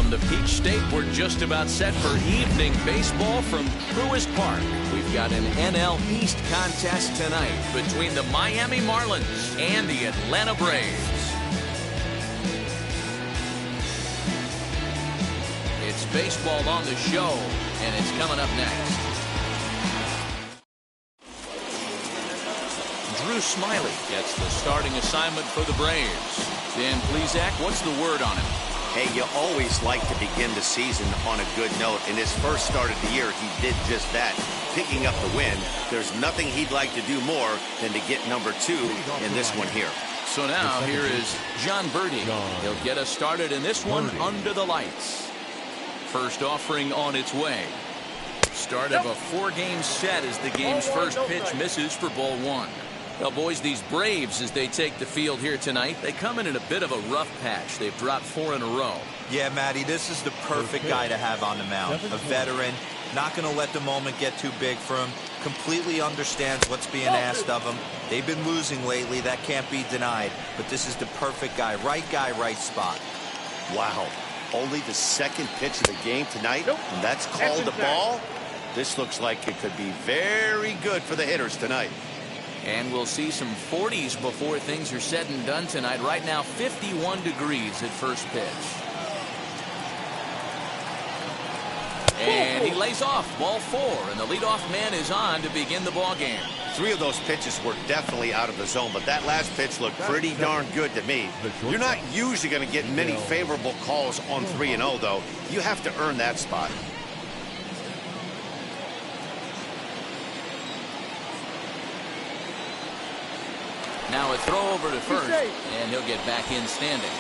From the Peach State, we're just about set for evening baseball from Truist Park. We've got an NL East contest tonight between the Miami Marlins and the Atlanta Braves. It's baseball on the show, and it's coming up next. Drew Smiley gets the starting assignment for the Braves. Dan Plesac, what's the word on him? Hey, you always like to begin the season on a good note. In his first start of the year, he did just that, picking up the win. There's nothing he'd like to do more than to get number 2 in this one here. So now here is John Birdie. He'll get us started in this one under the lights. First offering on its way. Start of a 4-game set as the game's first pitch misses for ball 1. Well, boys, these Braves, as they take the field here tonight, they come in a bit of a rough patch. They've dropped 4 in a row. Yeah, Matty, this is the perfect guy to have on the mound. A veteran, not going to let the moment get too big for him. Completely understands what's being asked of him. They've been losing lately. That can't be denied. But this is the perfect guy, right spot. Wow. Only the second pitch of the game tonight, and that's called a ball. This looks like it could be very good for the hitters tonight. And we'll see some 40s before things are said and done tonight. Right now, 51 degrees at first pitch. And he lays off ball 4, and the leadoff man is on to begin the ball game. 3 of those pitches were definitely out of the zone, but that last pitch looked pretty darn good to me. You're not usually going to get many favorable calls on 3-0, though. You have to earn that spot. Now a throw over to first, and he'll get back in standing.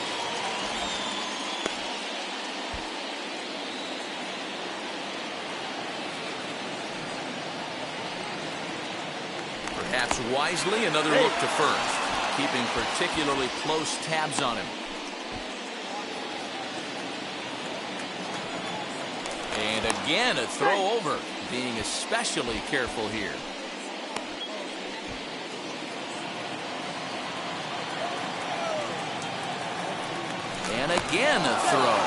Perhaps wisely, another look to first, keeping particularly close tabs on him. And again, a throw over, being especially careful here. And again a throw.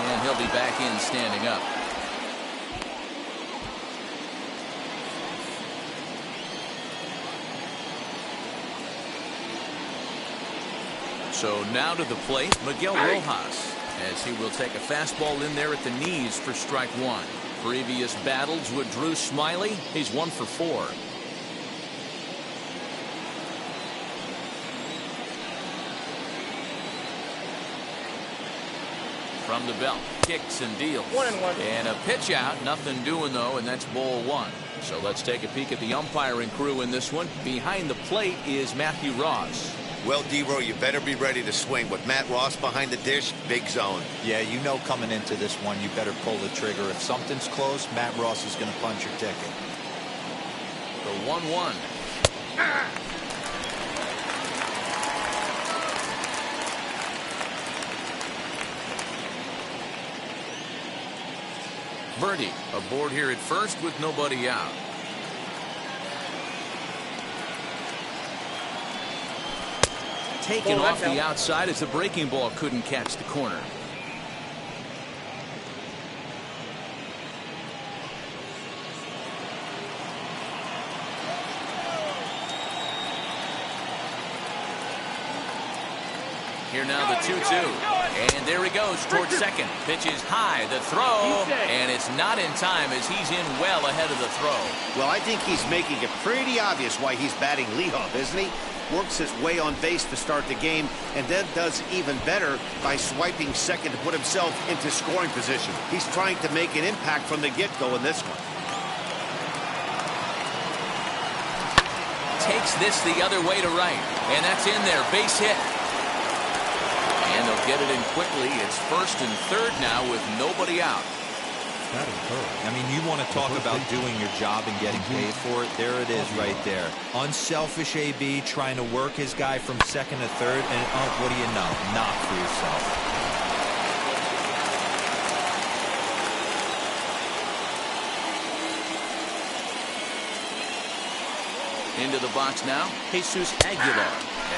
And he'll be back in standing up. So now to the plate, Miguel Rojas, as he will take a fastball in there at the knees for strike 1. Previous battles with Drew Smiley, he's 1 for 4. From the belt, kicks and deals. 1-1. And a pitch out, nothing doing though, and that's ball 1. So let's take a peek at the umpiring crew in this one. Behind the plate is Matthew Ross. Well, D-Row, you better be ready to swing. With Matt Ross behind the dish, big zone. Yeah, you know coming into this one, you better pull the trigger. If something's close, Matt Ross is going to punch your ticket. The 1-1. Birdie aboard here at first with nobody out. Taken off the outside as the breaking ball couldn't catch the corner. Here now the 2-2. And there he goes towards second. Pitch is high. The throw. And it's not in time as he's in well ahead of the throw. Well, I think he's making it pretty obvious why he's batting leadoff, isn't he? Works his way on base to start the game, and then does even better by swiping second to put himself into scoring position. He's trying to make an impact from the get-go in this one. Takes this the other way to right. And that's in there. Base hit. And they'll get it in quickly. It's first and third now with nobody out. I mean, you want to talk about doing your job and getting paid for it. There it is right there. Unselfish AB trying to work his guy from second to third. And what do you know? Knock for yourself. Into the box now, Jesus Aguilar,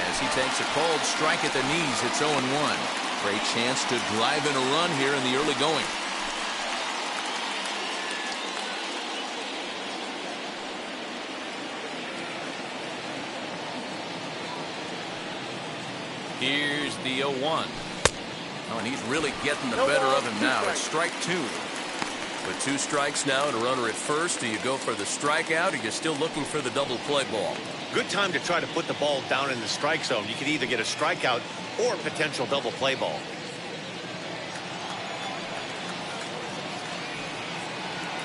as he takes a cold strike at the knees. It's 0-1. Great chance to drive in a run here in the early going. Here's the 0-1. Oh, and he's really getting the better of him now. It's strike 2. With 2 strikes now and a runner at first, do you go for the strikeout, or you're still looking for the double play ball? Good time to try to put the ball down in the strike zone. You could either get a strikeout or a potential double play ball.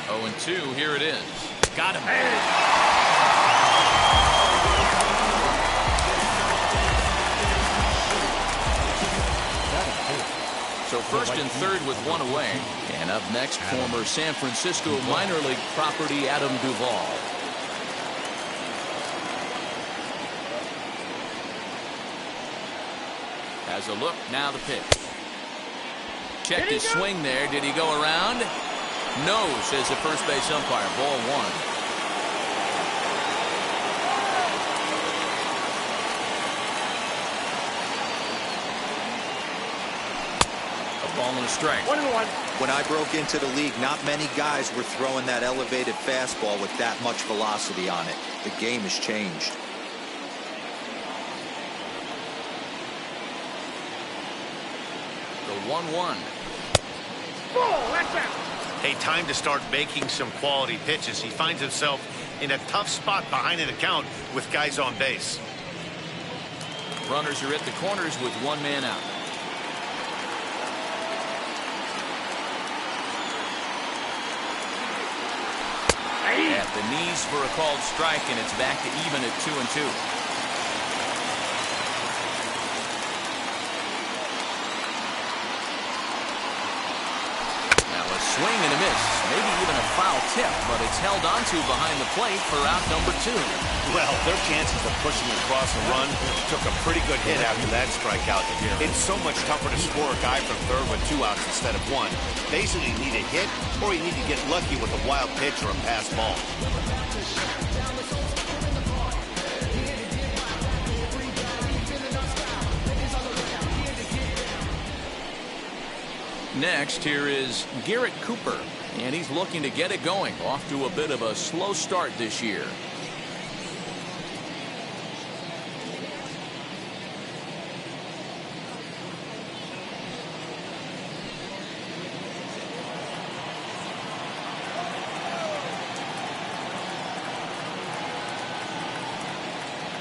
Oh, and 2, here it is. Got him. So first and third with 1 away. And up next, former San Francisco minor league property Adam Duvall. Has a look, now the pitch. Checked his swing there. Did he go around? No, says the first base umpire. Ball 1. Ball and a strike. 1-1. When I broke into the league, not many guys were throwing that elevated fastball with that much velocity on it. The game has changed. The 1-1. Hey, time to start making some quality pitches. He finds himself in a tough spot behind an account with guys on base. Runners are at the corners with 1 man out. At the knees for a called strike, and it's back to even at 2-2. Now a swing and a miss, maybe even a foul tip, but it's held onto behind the plate for out number 2. Well, their chances of pushing across a run took a pretty good hit after that strikeout. It's so much tougher to score a guy from third with 2 outs instead of 1. Basically, you need a hit, or you need to get lucky with a wild pitch or a pass ball. Next, here is Garrett Cooper, and he's looking to get it going. Off to a bit of a slow start this year.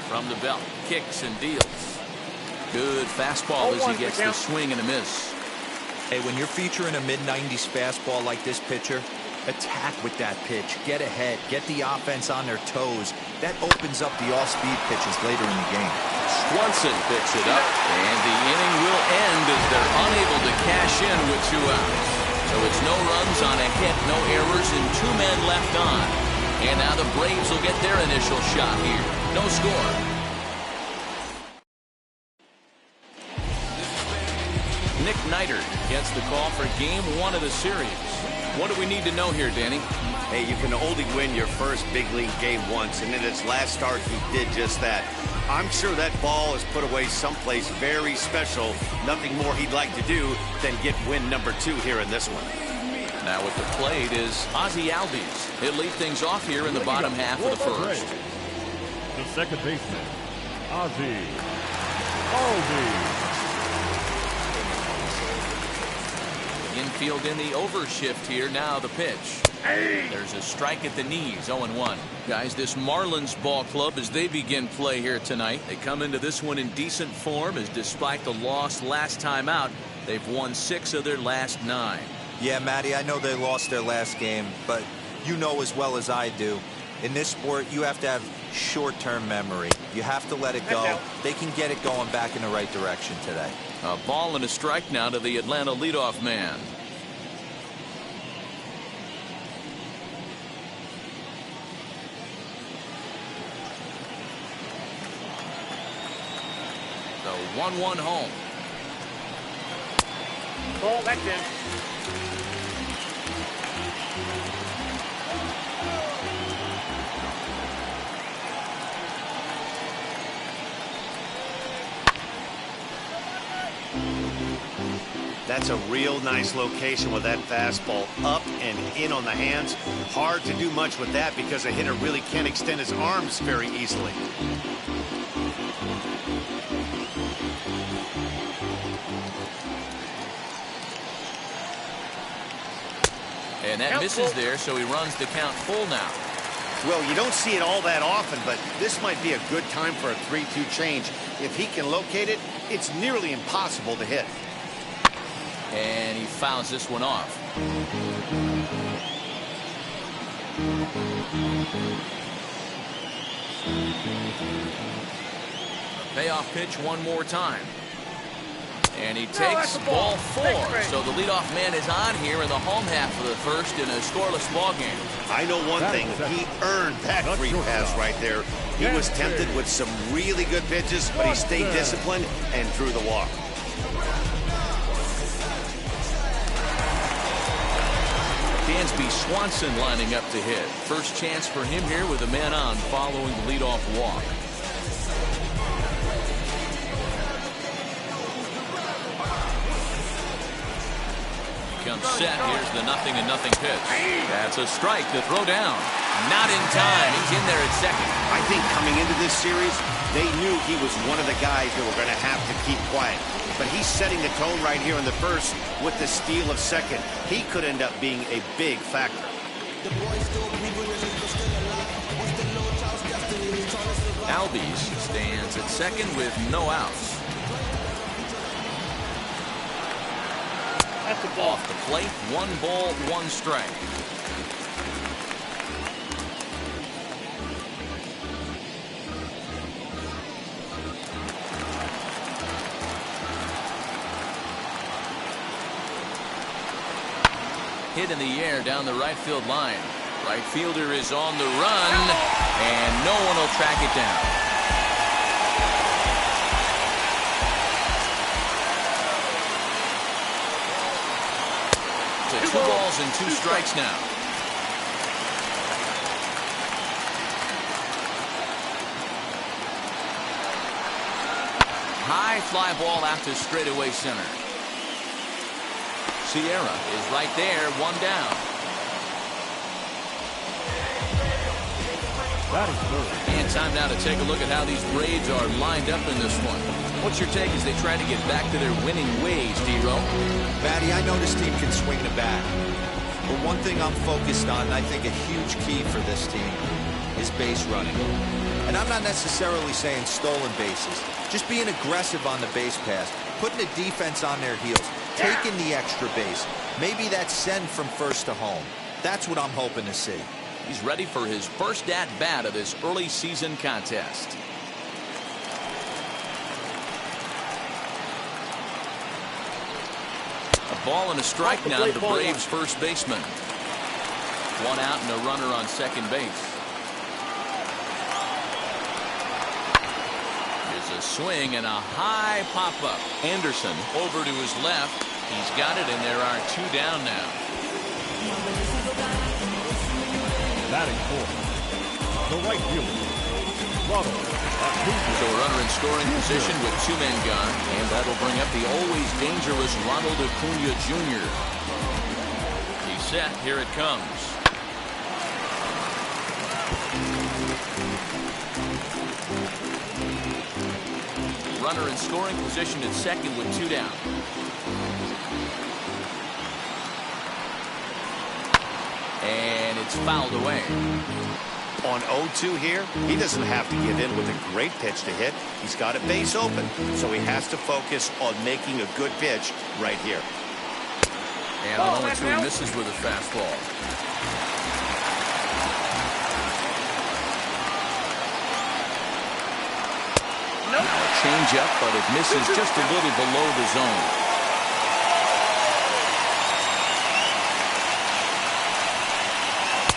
From the belt, kicks and deals. Good fastball as he gets the swing and a miss. Hey, when you're featuring a mid-90s fastball like this pitcher, attack with that pitch. Get ahead. Get the offense on their toes. That opens up the off-speed pitches later in the game. Swanson picks it up, and the inning will end as they're unable to cash in with 2 outs. So it's no runs on a hit, no errors, and 2 men left on. And now the Braves will get their initial shot here. No score. Nick Neidert gets the call for game 1 of the series. What do we need to know here, Danny? Hey, you can only win your first big league game once, and in his last start, he did just that. I'm sure that ball is put away someplace very special. Nothing more he'd like to do than get win number 2 here in this one. Now at the plate is Ozzie Albies. He'll lead things off here in the bottom half of the first. The second baseman, Ozzie Albies. Infield in the overshift here. Now the pitch. There's a strike at the knees. 0-1. Guys, this Marlins ball club, as they begin play here tonight, they come into this one in decent form, as despite the loss last time out, they've won 6 of their last 9. Yeah, Matty, I know they lost their last game, but you know as well as I do, in this sport, you have to have short-term memory. You have to let it go. They can get it going back in the right direction today. A ball and a strike now to the Atlanta leadoff man. The 1-1 home. Ball, that's in. That's a real nice location with that fastball up and in on the hands. Hard to do much with that because a hitter really can't extend his arms very easily. And that misses there, so he runs the count full now. Well, you don't see it all that often, but this might be a good time for a 3-2 change. If he can locate it, it's nearly impossible to hit. And he fouls this one off. A payoff pitch one more time. And he takes ball 4. So the leadoff man is on here in the home half of the first in a scoreless ball game. I know one thing. He earned that free pass right there. He was tempted with some really good pitches, but he stayed disciplined and drew the walk. Dansby Swanson lining up to hit. First chance for him here with a man on following the leadoff walk. Comes set. Here's the 0-0 pitch. That's a strike to throw down. Not in time. He's in there at second. I think coming into this series, they knew he was one of the guys that were going to have to keep quiet. But he's setting the tone right here in the first with the steal of second. He could end up being a big factor. Albies stands at second with no outs. That's a ball. Off the plate, 1 ball, 1 strike. Hit in the air down the right field line. Right fielder is on the run, and no one will track it down. So 2 balls and 2 strikes now. High fly ball out to straightaway center. Sierra is right there, 1 down. That is good. And time now to take a look at how these Braves are lined up in this one. What's your take as they try to get back to their winning ways, D-Row? Matty, I know this team can swing the bat. But one thing I'm focused on, and I think a huge key for this team, is base running. And I'm not necessarily saying stolen bases. Just being aggressive on the base pass, putting the defense on their heels, taking the extra base. Maybe that's send from first to home. That's what I'm hoping to see. He's ready for his first at-bat of this early season contest. A ball and a strike now to the Braves' first baseman. 1 out and a runner on second base. Here's a swing and a high pop-up. Anderson over to his left. He's got it, and there are 2 down now. Batting fourth, the right fielder, So a runner in scoring position with 2 men gone, and that'll bring up the always dangerous Ronald Acuna Jr. He's set. Here it comes. Runner in scoring position at second with 2 down. And it's fouled away. On 0-2 here, he doesn't have to give in with a great pitch to hit. He's got a base open, so he has to focus on making a good pitch right here. And on 0-2, he misses with a fastball. Now a changeup, but it misses just a little below the zone.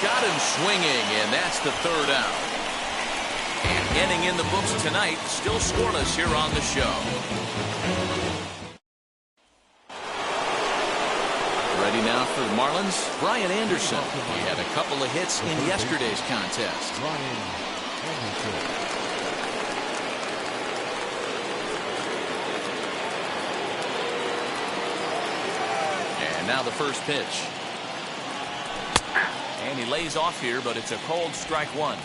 Got him swinging, and that's the 3rd out. And getting in the books tonight, still scoreless here on the show. Ready now for the Marlins, Brian Anderson. He had a couple of hits in yesterday's contest. And now the first pitch. And he lays off here, but it's a cold strike one.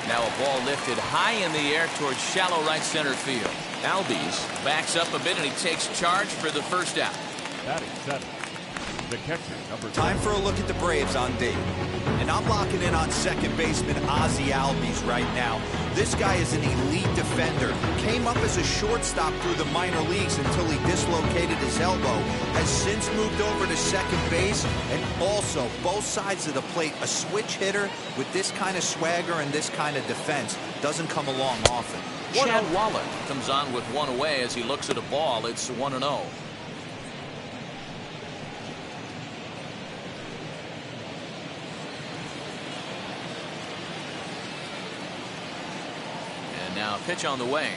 Now a ball lifted high in the air towards shallow right center field. Albies backs up a bit, and he takes charge for the first out. Batting seven, the catcher, number Time for a look at the Braves on D. And I'm locking in on second baseman Ozzie Albies right now. This guy is an elite defender. Came up as a shortstop through the minor leagues until he dislocated his elbow. Has since moved over to second base, and also both sides of the plate. A switch hitter with this kind of swagger and this kind of defense doesn't come along often. Chad Wallach comes on with one away as he looks at a ball. It's 1-0. Now pitch on the way.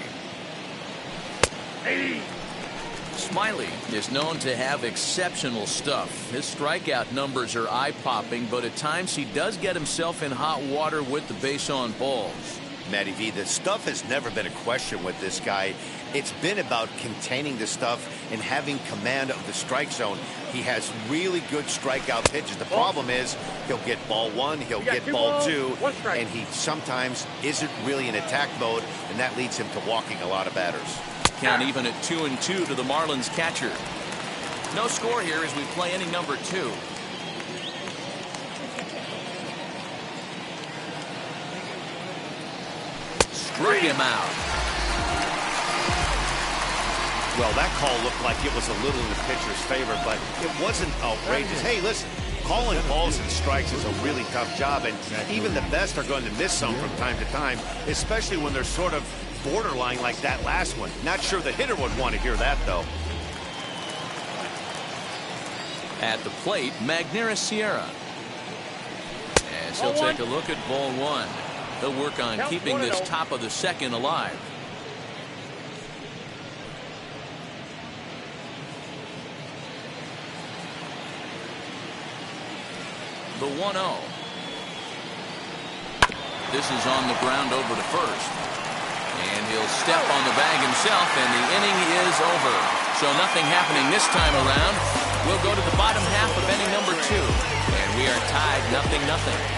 Smiley is known to have exceptional stuff. His strikeout numbers are eye-popping, but at times he does get himself in hot water with the base on balls. Matty V, the stuff has never been a question with this guy. It's been about containing the stuff and having command of the strike zone. He has really good strikeout pitches. The problem is he'll get ball one, he'll get ball two, and he sometimes isn't really in attack mode, and that leads him to walking a lot of batters. Count even at 2-2 to the Marlins catcher. No score here as we play inning number 2. Struck him out. Well, that call looked like it was a little in the pitcher's favor, but it wasn't outrageous. Hey, listen, calling balls and strikes is a really tough job, and even the best are going to miss some from time to time, especially when they're sort of borderline like that last one. Not sure the hitter would want to hear that, though. At the plate, Magneuris Sierra. As he'll take a look at ball one. He'll work on keeping this top of the second alive. The 1-0. This is on the ground over to first. And he'll step on the bag himself, and the inning is over. So nothing happening this time around. We'll go to the bottom half of inning number 2. And we are tied 0-0.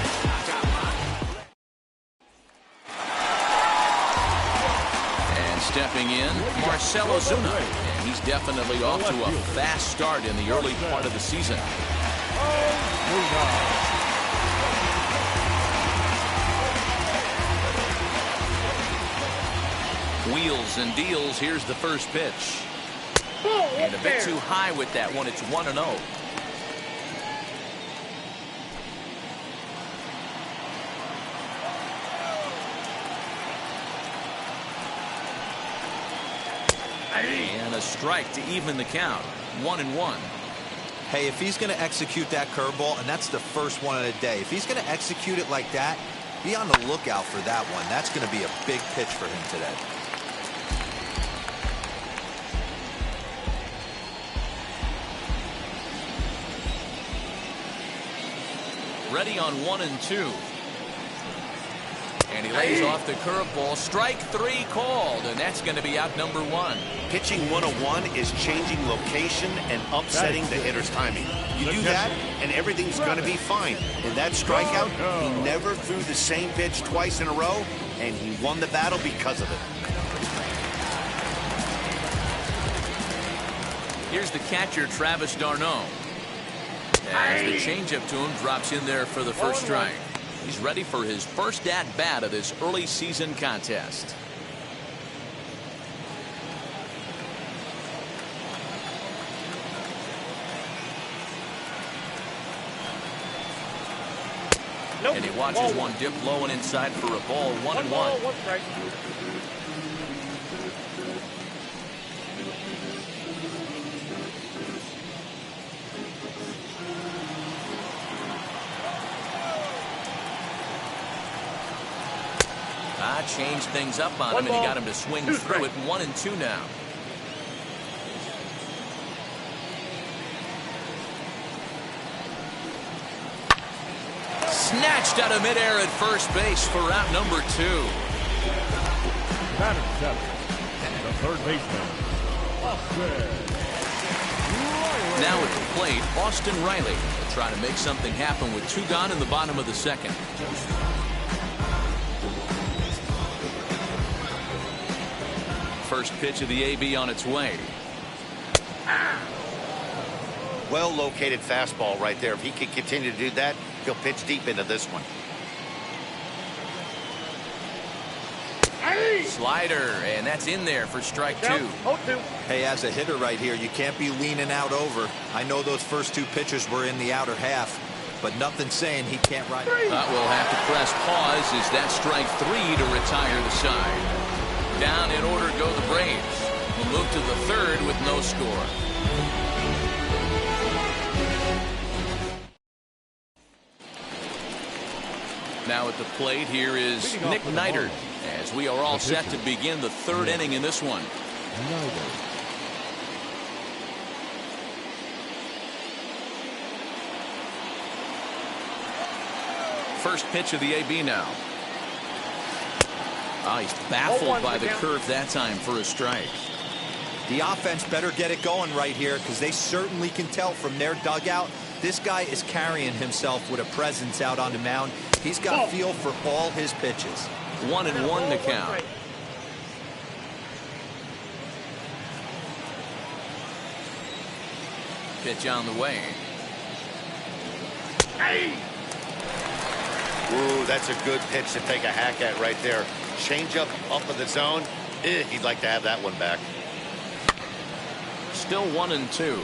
Stepping in, Marcell Ozuna, and he's definitely off to a fast start in the early part of the season. Wheels and deals. Here's the first pitch. And a bit too high with that one. It's 1-0. And a strike to even the count. 1-1. Hey, if he's going to execute that curveball, and that's the first one of the day, if he's going to execute it like that, be on the lookout for that one. That's going to be a big pitch for him today. Ready on 1-2. And he lays off the curveball. Strike 3 called, and that's going to be out number 1. Pitching 101 is changing location and upsetting the hitter's timing. You do that, and everything's going to be fine. In that strikeout, he never threw the same pitch twice in a row, and he won the battle because of it. Here's the catcher, Travis d'Arnaud. As the changeup to him drops in there for the first strike. He's ready for his first at-bat of this early season contest. And he watches one dip low and inside for a ball. 1-1. Changed things up on him, and he got him to swing through it. 1-2 now. Snatched out of midair at first base for out number 2. Batting seventh, the third baseman, Austin Riley. Now at the plate, Austin Riley will try to make something happen with 2 gone in the bottom of the second. First pitch of the AB on its way. Well located fastball right there. If he can continue to do that, he'll pitch deep into this one. Slider, and that's in there for strike 2. Hey, as a hitter right here, you can't be leaning out over. I know those first 2 pitches were in the outer half, but nothing saying he can't ride. We'll have to press pause as that strike 3 to retire the side. Down in order go the Braves. We'll move to the third with no score. Now at the plate, here is Nick Neidert, as we are all set to begin the third inning in this one. First pitch of the AB now. Oh, he's baffled by the curve that time for a strike. The offense better get it going right here, because they certainly can tell from their dugout this guy is carrying himself with a presence out on the mound. He's got a feel for all his pitches. 1-1 the count. Pitch on the way. Ooh, that's a good pitch to take a hack at right there. Changeup up in the zone. He'd like to have that one back. Still 1-2.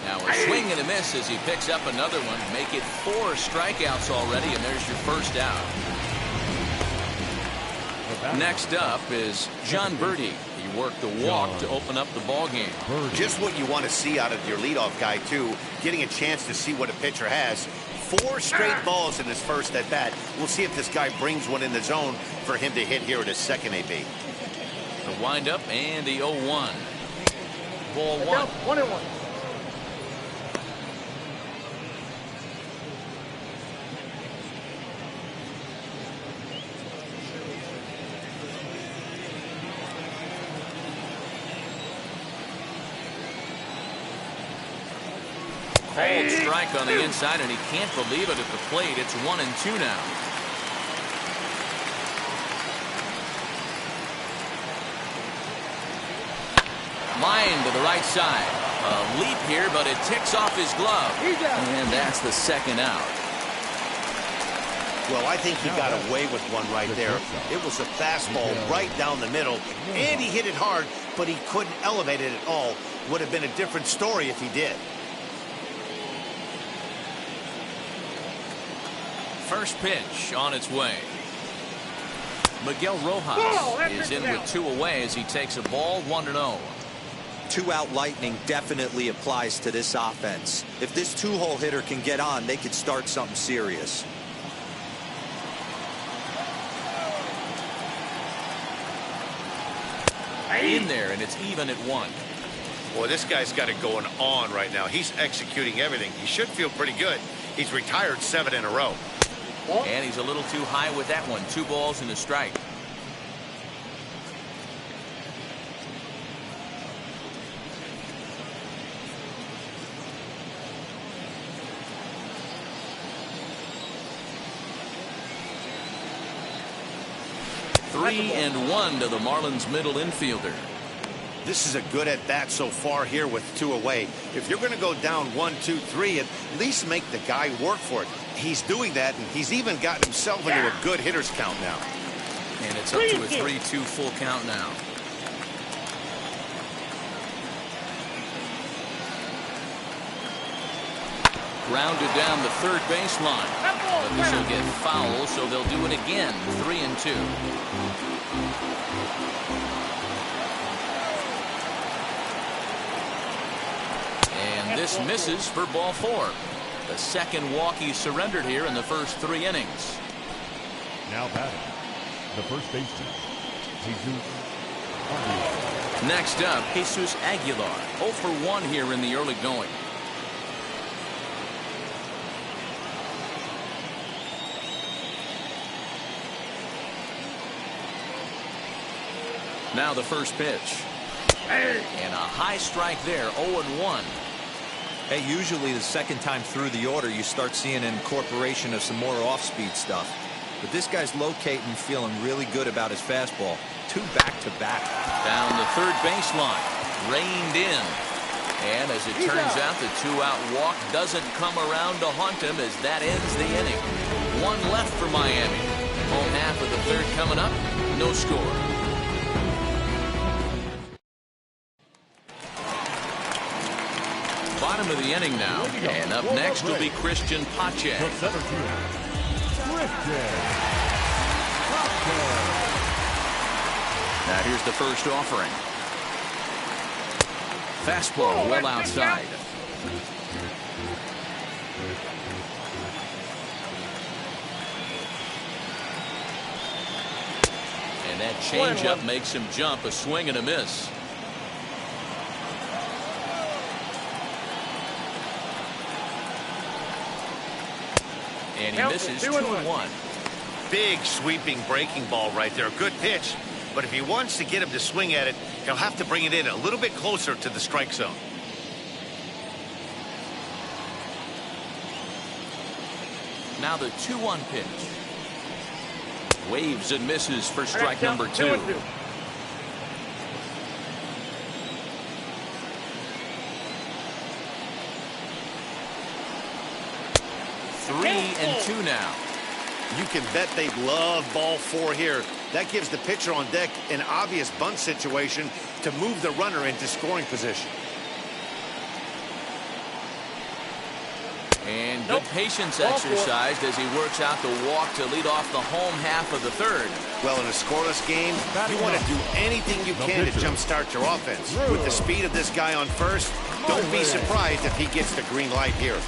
Now a swing and a miss as he picks up another one. Make it 4 strikeouts already, and there's your first out. Next up is John Birdie. He worked the walk to open up the ball game. Just what you want to see out of your leadoff guy, too. Getting a chance to see what a pitcher has. 4 straight balls in his first at bat. We'll see if this guy brings one in the zone for him to hit here at his second AB. The windup and the 0-1. Ball 1. 1-1. Cold strike on the inside, and he can't believe it at the plate. It's 1-2 now. Line to the right side. A leap here, but it ticks off his glove. And that's the second out. Well, I think he got away with one right there. It was a fastball right down the middle, and he hit it hard, but he couldn't elevate it at all. Would have been a different story if he did. First pitch on its way. Miguel Rojas is in with 2 away as he takes a ball 1-0. 2-out lightning definitely applies to this offense. If this 2-hole hitter can get on, they could start something serious. In there, and it's even at 1. Boy, this guy's got it going on right now. He's executing everything. He should feel pretty good. He's retired 7 in a row. And he's a little too high with that one. 2 balls and a strike. Three and 1 to the Marlins middle infielder. This is a good at-bat so far here with 2 away. If you're going to go down 1, 2, 3, at least make the guy work for it. He's doing that, and he's even gotten himself into a good hitter's count now. And it's up to a 3-2 full count now. Grounded down the third baseline. But this will get foul, so they'll do it again. 3-2. And this misses for ball 4. The second walk he surrendered here in the first 3 innings. Now batting, the first baseman, Jesus Arias. Next up, Jesus Aguilar, 0 for 1 here in the early going. Now the first pitch. And a high strike there, 0-1. Hey, usually the second time through the order, you start seeing an incorporation of some more off-speed stuff. But this guy's locating, feeling really good about his fastball. 2 back-to-back. Down the third baseline, reined in. And as it turns out, the 2-out walk doesn't come around to haunt him as that ends the inning. 1 left for Miami. Home half of the third coming up, no score. Bottom of the inning now, and up next will be Christian Pache. Now here's the first offering. Fastball well outside. And that changeup makes him jump, a swing and a miss. And he misses 2-1. Big sweeping breaking ball right there. Good pitch. But if he wants to get him to swing at it, he'll have to bring it in a little bit closer to the strike zone. Now the 2-1 pitch. Waves and misses for strike number 2. 3-2 now. You can bet they love ball 4 here. That gives the pitcher on deck an obvious bunt situation to move the runner into scoring position. And good patience exercised as he works out the walk to lead off the home half of the third. Well, in a scoreless game, you want to do anything you can to jumpstart your offense. With the speed of this guy on first, don't be surprised if he gets the green light here.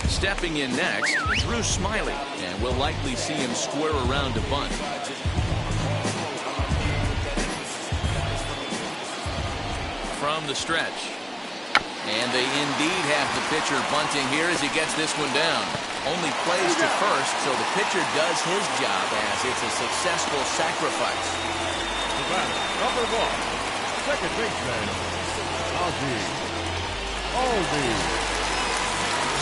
Stepping in next, Drew Smiley, and we'll likely see him square around to bunt. From the stretch. And they indeed have the pitcher bunting here as he gets this one down. Only plays to first, so the pitcher does his job as it's a successful sacrifice. Number 1, second baseman, Ozzie.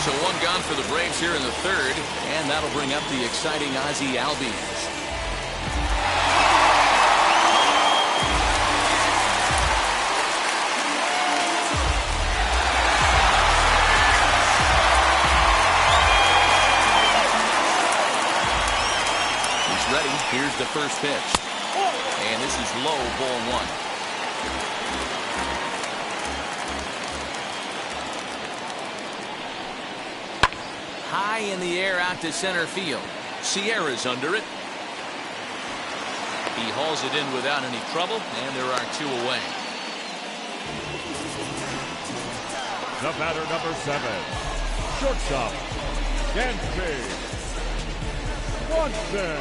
So 1 gone for the Braves here in the third, and that'll bring up the exciting Ozzie Albies. He's ready. Here's the first pitch. And this is low, ball 1. High in the air out to center field. Sierra's under it. He hauls it in without any trouble, and there are 2 away. The batter, number 7, shortstop, Dansby Swanson.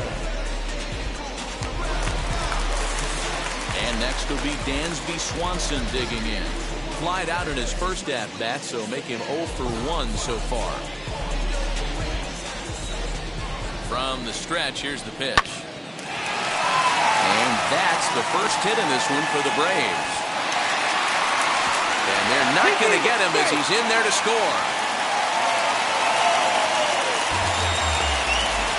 And next will be Dansby Swanson digging in. Flied out in his first at-bat, so make him 0 for 1 so far. From the stretch, here's the pitch. And that's the first hit in this one for the Braves. And they're not going to get him as he's in there to score.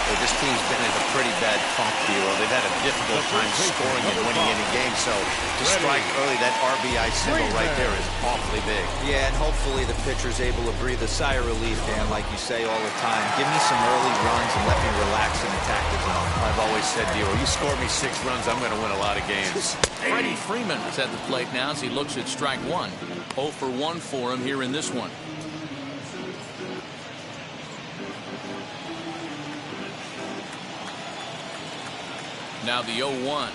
Well, this team's been in a pretty bad funk, D'Lo. They've had a difficult time scoring and winning any game, so to strike early, that RBI symbol right there is awfully big. Yeah, and hopefully the pitcher's able to breathe a sigh of relief, Dan, like you say all the time. Give me some early runs and let me relax and attack the zone. I've always said, D'Lo, you score me 6 runs, I'm going to win a lot of games. Freddie Freeman is at the plate now as he looks at strike 1. 0 for 1 for him here in this one. Now the 0-1.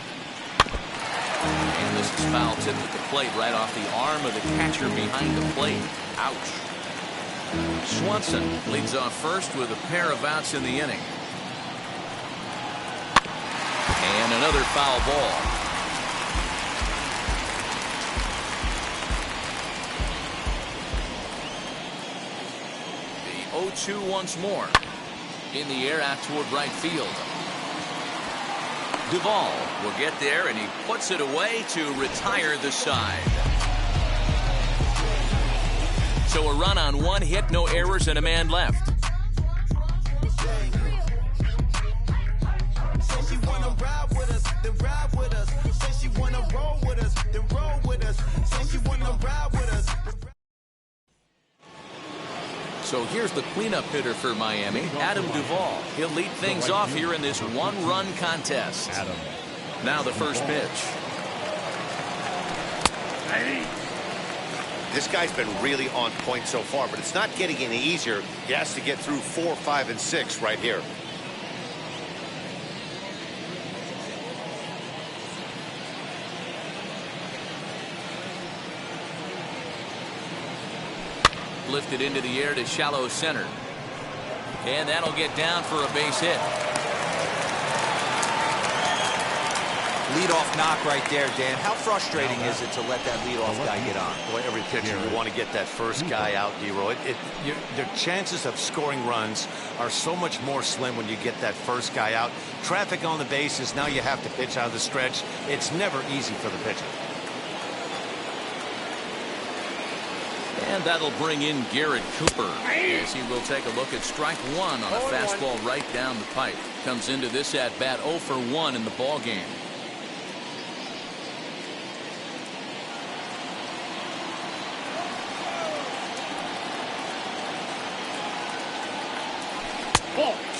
And this is foul tip at the plate right off the arm of the catcher behind the plate. Ouch. Swanson leads off first with a pair of outs in the inning. And another foul ball. 0-2 once more. In the air out toward right field. Duvall will get there, and he puts it away to retire the side. So a run on one hit, no errors, and a man left. So here's the cleanup hitter for Miami, Adam Duvall. He'll lead things off here in this one-run contest. Now the first pitch. This guy's been really on point so far, but it's not getting any easier. He has to get through 4, 5, and 6 right here. Lifted into the air to shallow center. And that'll get down for a base hit. Leadoff knock right there, Dan. How frustrating is it to let that leadoff guy get on? Boy, every pitcher, you want to get that first guy out, D-Roy. The chances of scoring runs are so much more slim when you get that first guy out. Traffic on the bases, now you have to pitch out of the stretch. It's never easy for the pitcher. And that'll bring in Garrett Cooper as he will take a look at strike one on a fastball right down the pipe. Comes into this at bat 0 for 1 in the ball game.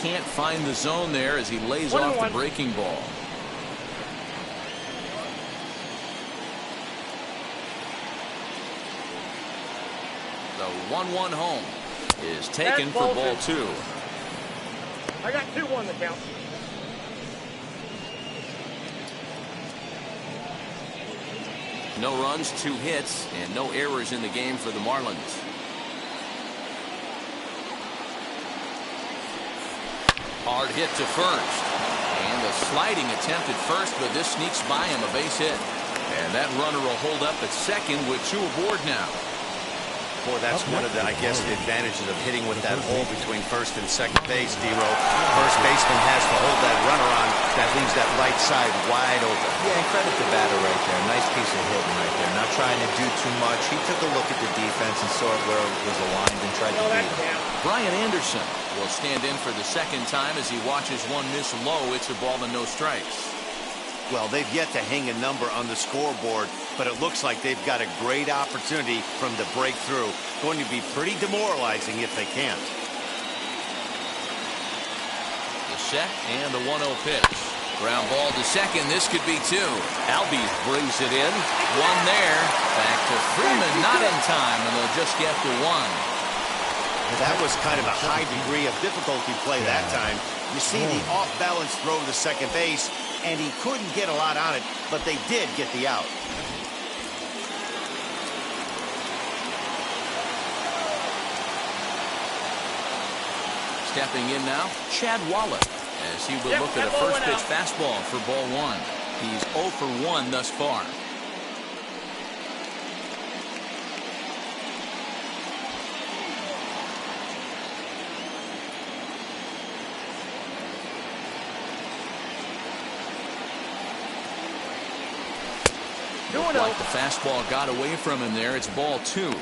Can't find the zone there as he lays off the breaking ball. The 1-1 home is taken for ball 2. I got 2-1 the count. No runs, 2 hits, and no errors in the game for the Marlins. Hard hit to first. And a sliding attempt at first, but this sneaks by him, a base hit. And that runner will hold up at second with 2 aboard now. Boy, that's one of the, I guess, the advantages of hitting with that hole between first and second base, D-Row. First baseman has to hold that runner on. That leaves that right side wide open. Yeah, and credit the batter right there. Nice piece of hitting right there. Not trying to do too much. He took a look at the defense and saw it where it was aligned and tried to beat it. Brian Anderson will stand in for the second time as he watches one miss low. It's a ball and no strikes. Well, they've yet to hang a number on the scoreboard, but it looks like they've got a great opportunity from the breakthrough. Going to be pretty demoralizing if they can't. The set and the 1-0 pitch. Ground ball to second. This could be 2. Albies brings it in. 1 there. Back to Freeman, not in time, and they'll just get the 1. That was kind of a high degree of difficulty play that time. You see the off-balance throw to second base, and he couldn't get a lot on it, but they did get the out. Stepping in now, Chad Wallach, as he will look at a first pitch fastball for ball 1. He's 0 for 1 thus far. Looked like the fastball got away from him there. It's ball 2.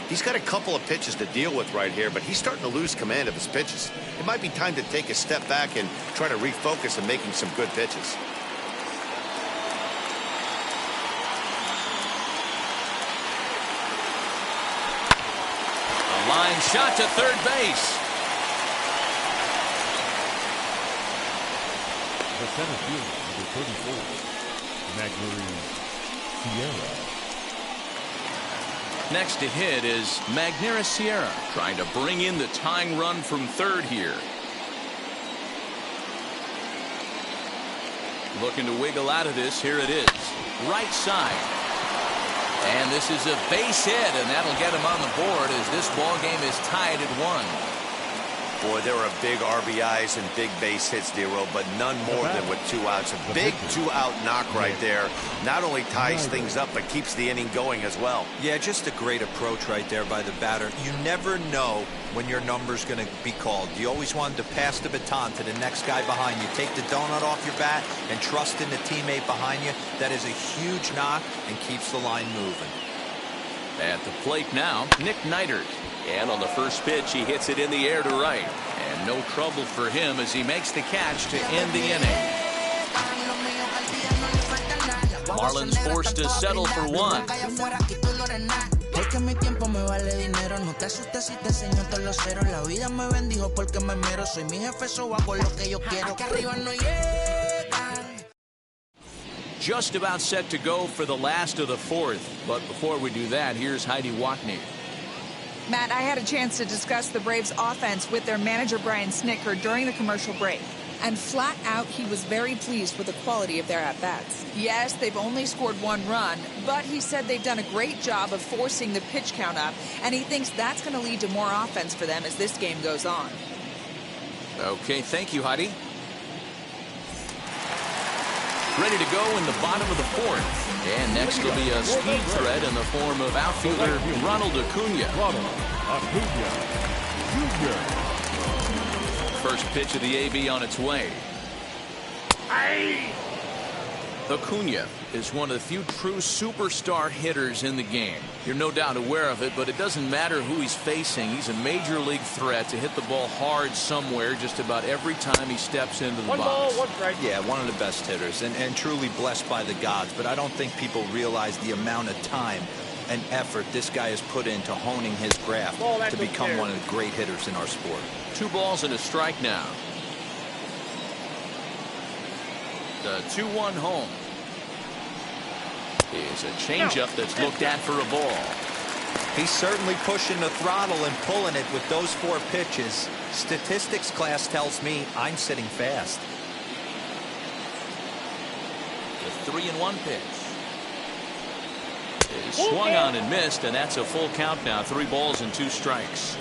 He's got a couple of pitches to deal with right here, but he's starting to lose command of his pitches. It might be time to take a step back and try to refocus on making some good pitches. A line shot to third base. The center fielder, number 34, Magneuris Sierra. Next to hit is Magneuris Sierra, trying to bring in the tying run from third here. Looking to wiggle out of this. Here it is. Right side. And this is a base hit, and that'll get him on the board as this ball game is tied at 1. Boy, there were big RBIs and big base hits, Dero, but none more than with 2 outs. A big 2-out knock right there. Not only ties things up, but keeps the inning going as well. Yeah, just a great approach right there by the batter. You never know when your number's going to be called. You always wanted to pass the baton to the next guy behind you. Take the donut off your bat and trust in the teammate behind you. That is a huge knock and keeps the line moving. At the plate now, Nick Neidert. And on the first pitch, he hits it in the air to right. And no trouble for him as he makes the catch to end the inning. Marlins forced to settle for one. Just about set to go for the last of the fourth. But before we do that, here's Heidi Watney. Matt, I had a chance to discuss the Braves' offense with their manager, Brian Snitker, during the commercial break. And flat out, he was very pleased with the quality of their at-bats. Yes, they've only scored 1 run, but he said they've done a great job of forcing the pitch count up, and he thinks that's going to lead to more offense for them as this game goes on. Okay, thank you, Heidi. Ready to go in the bottom of the fourth. And next will be a speed threat in the form of outfielder Ronald Acuna. First pitch of the AB on its way. Acuna is one of the few true superstar hitters in the game. You're no doubt aware of it, but it doesn't matter who he's facing. He's a major league threat to hit the ball hard somewhere just about every time he steps into the box. 1 ball, 1 strike. Yeah, one of the best hitters and truly blessed by the gods. But I don't think people realize the amount of time and effort this guy has put into honing his craft to become one of the great hitters in our sport. 2 balls and a strike now. The 2-1 home is a changeup that's looked at for a ball. He's certainly pushing the throttle and pulling it with those 4 pitches. Statistics class tells me I'm sitting fast. The 3-1 pitch is swung on and missed, and that's a full count now. 3 balls and 2 strikes.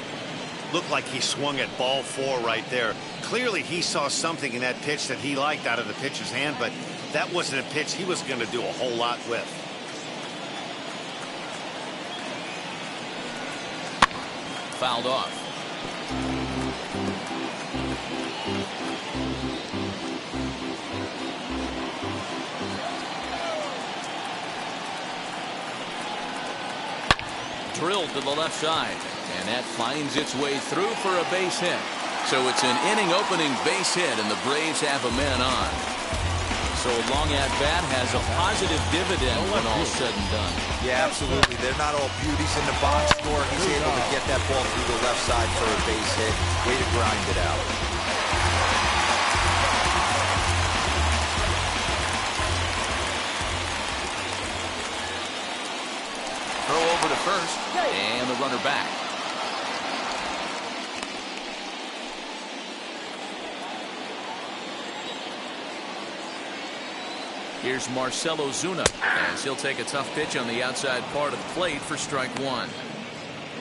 Looked like he swung at ball 4 right there. Clearly he saw something in that pitch that he liked out of the pitcher's hand, but that wasn't a pitch he was going to do a whole lot with. Fouled off. Drilled to the left side, and that finds its way through for a base hit. So it's an inning opening base hit, and the Braves have a man on. So a long at bat has a positive dividend when all's said and done. Yeah, absolutely. They're not all beauties in the box score. He's able to get that ball through the left side for a base hit. Way to grind it out. Throw over to first, and the runner back. Here's Marcell Ozuna as he'll take a tough pitch on the outside part of the plate for strike 1.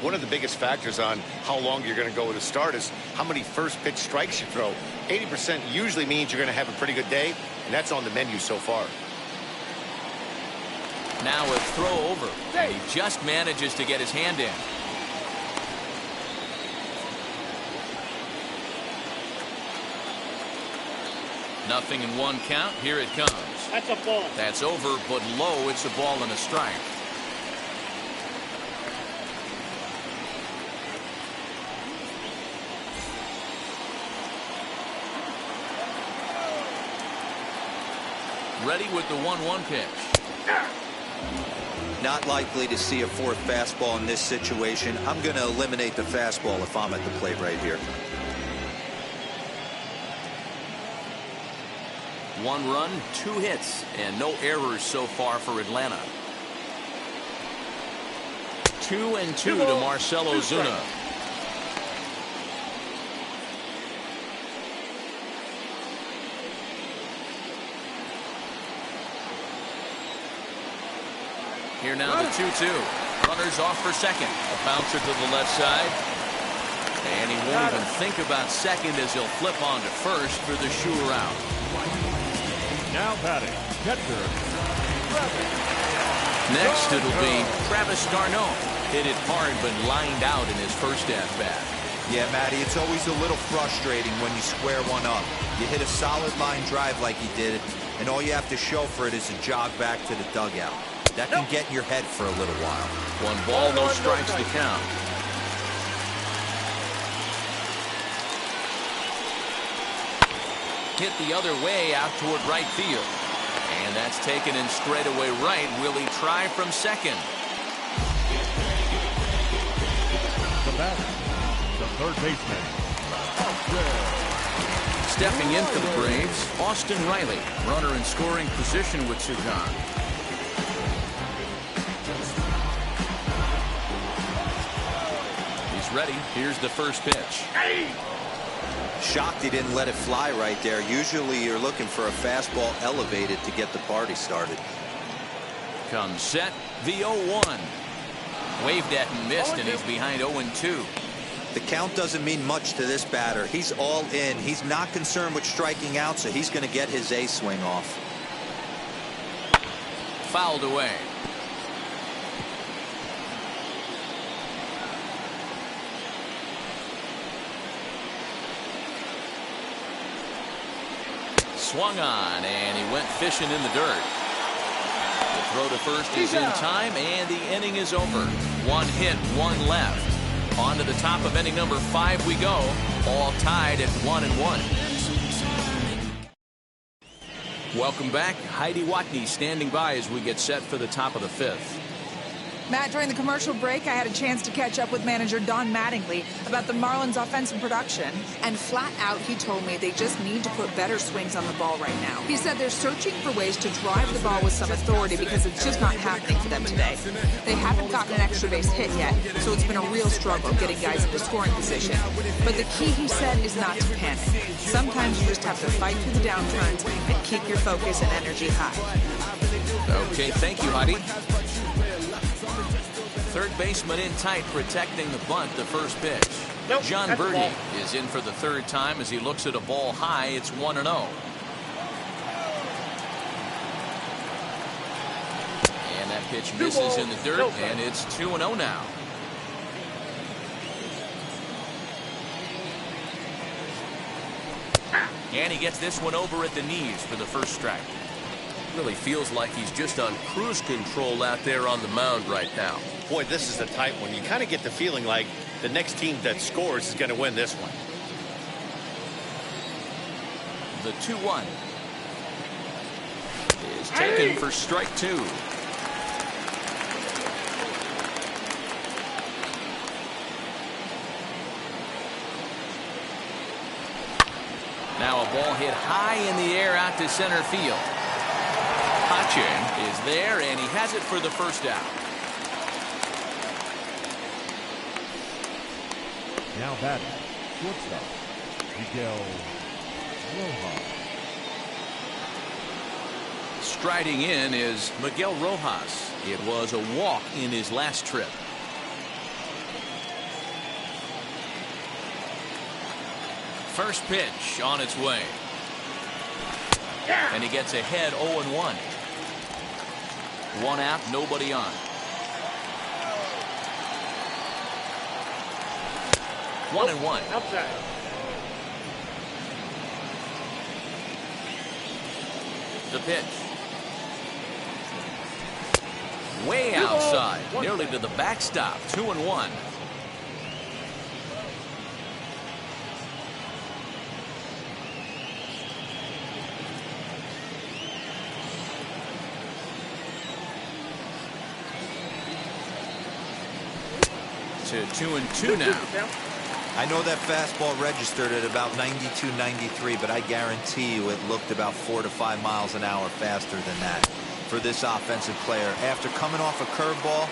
One of the biggest factors on how long you're going to go with a start is how many first pitch strikes you throw. 80% usually means you're going to have a pretty good day, and that's on the menu so far. Now a throw over, and he just manages to get his hand in. Nothing in 1 count. Here it comes. That's a ball. That's over, but low. It's a ball and a strike. Ready with the 1-1 pitch. Not likely to see a 4th fastball in this situation. I'm going to eliminate the fastball if I'm at the plate right here. 1 run, 2 hits, and no errors so far for Atlanta. 2-2 to Marcell Ozuna. Here now the 2-2. Runners off for second. A bouncer to the left side. And he won't even think about second as he'll flip on to first for the sure out. Now batting, catcher. Next, it'll be Travis d'Arnaud. Hit it hard, but lined out in his first at-bat. Yeah, Matty, it's always a little frustrating when you square one up. You hit a solid line drive like he did, and all you have to show for it is a jog back to the dugout. That can get in your head for a little while. 1 ball, no strikes to count. Hit the other way out toward right field. And that's taken in straightaway right. Will he try from second? The batter, the third baseman. Stepping in for the Braves, Austin Riley. Runner in scoring position with 2 gone. He's ready. Here's the first pitch. Shocked he didn't let it fly right there. Usually you're looking for a fastball elevated to get the party started. Comes set, the 0-1. Waved at and missed, and he's behind 0-2. The count doesn't mean much to this batter. He's all in. He's not concerned with striking out, so he's going to get his A swing off. Fouled away. Swung on, and he went fishing in the dirt. The throw to first is in time, and the inning is over. 1 hit, 1 left. On to the top of inning number 5 we go, all tied at 1-1. Welcome back. Heidi Watney standing by as we get set for the top of the 5th. Matt, during the commercial break, I had a chance to catch up with manager Don Mattingly about the Marlins' offensive production. And flat out, he told me they just need to put better swings on the ball right now. He said they're searching for ways to drive the ball with some authority because it's just not happening for them today. They haven't gotten an extra base hit yet, so it's been a real struggle getting guys into scoring position. But the key, he said, is not to panic. Sometimes you just have to fight through the downturns and keep your focus and energy high. Okay, thank you, Heidi. Third baseman in tight, protecting the bunt, the first pitch. Nope, John that's the Birdie ball. is in for the 3rd time as he looks at a ball high. It's 1-0. And that pitch misses in the dirt, and it's 2-0 now. And he gets this one over at the knees for the first strike. Really feels like he's just on cruise control out there on the mound right now. Boy, this is a tight one. You kind of get the feeling like the next team that scores is going to win this one. The 2-1 is taken for strike 2. Now a ball hit high in the air out to center field. Hutching is there, and he has it for the first out. Now batting, shortstop, Miguel Rojas. Striding in is Miguel Rojas. It was a walk in his last trip. First pitch on its way. And he gets ahead 0-1. 1 out, nobody on. 1-1. Outside. The pitch. Way outside, nearly to the backstop. 2-1. To 2-2 now. I know that fastball registered at about 92, 93, but I guarantee you it looked about 4 to 5 miles an hour faster than that for this offensive player. After coming off a curveball,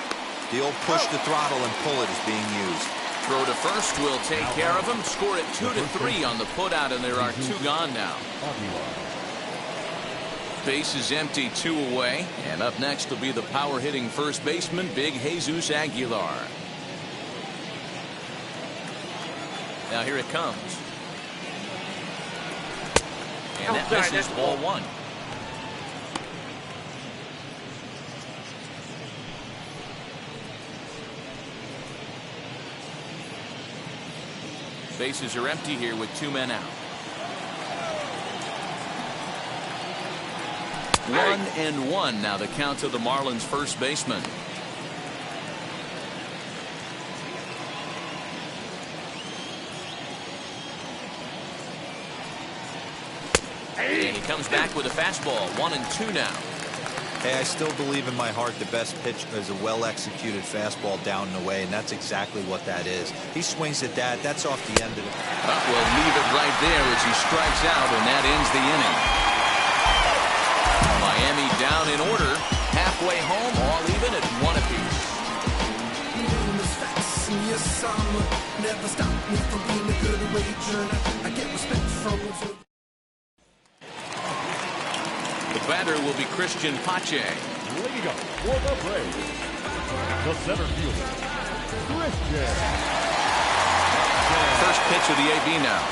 the old push the throttle and pull it is being used. Throw to first will take care of him. Score it 2-3 on the putout, and there are 2 gone now. Base is empty, 2 away. And up next will be the power-hitting first baseman, Big Jesus Aguilar. Now here it comes. And that misses ball one. Bases are empty here with 2 men out. 1-1 now the count to the Marlins first baseman. And he comes back with a fastball. 1-2 now. Hey, I still believe in my heart the best pitch is a well-executed fastball down and away, and that's exactly what that is. He swings at that. That's off the end of it. We'll leave it right there as he strikes out, and that ends the inning. Miami down in order. Halfway home, all even at 1 apiece. The batter will be Christian Pache. Leading up for the Braves, the center fielder, Christian. First pitch of the AB now.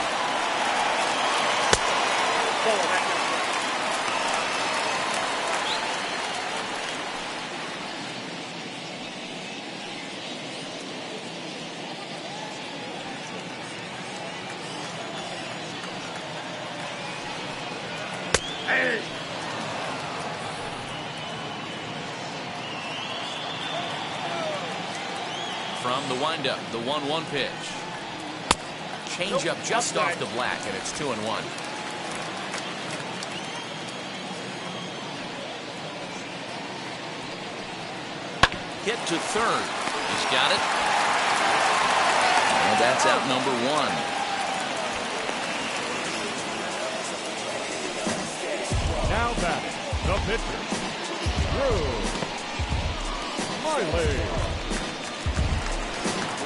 From the windup, the 1-1 pitch. Change up just off the black, and it's 2-1. Hit to third. He's got it. And that's out number 1. Now batting, the pitcher, Drew Smiley.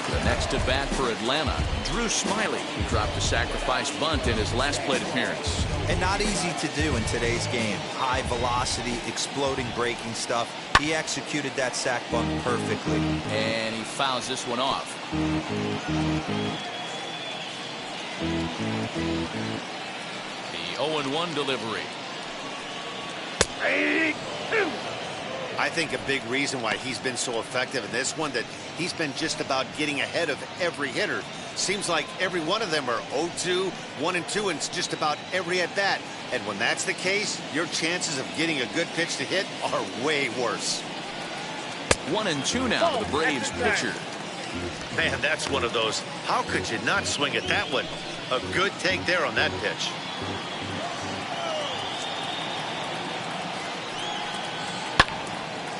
The next at bat for Atlanta, Drew Smiley, who dropped a sacrifice bunt in his last plate appearance. And not easy to do in today's game. High velocity, exploding breaking stuff. He executed that sac bunt perfectly. And he fouls this one off. The 0-1 delivery. I think a big reason why he's been so effective in this one that he's been just about getting ahead of every hitter. Seems like every one of them are 0-2, 1-2, and it's just about every at bat. And when that's the case, your chances of getting a good pitch to hit are way worse. 1-2 now to the Braves pitcher. Man, that's one of those. How could you not swing at that one? A good take there on that pitch.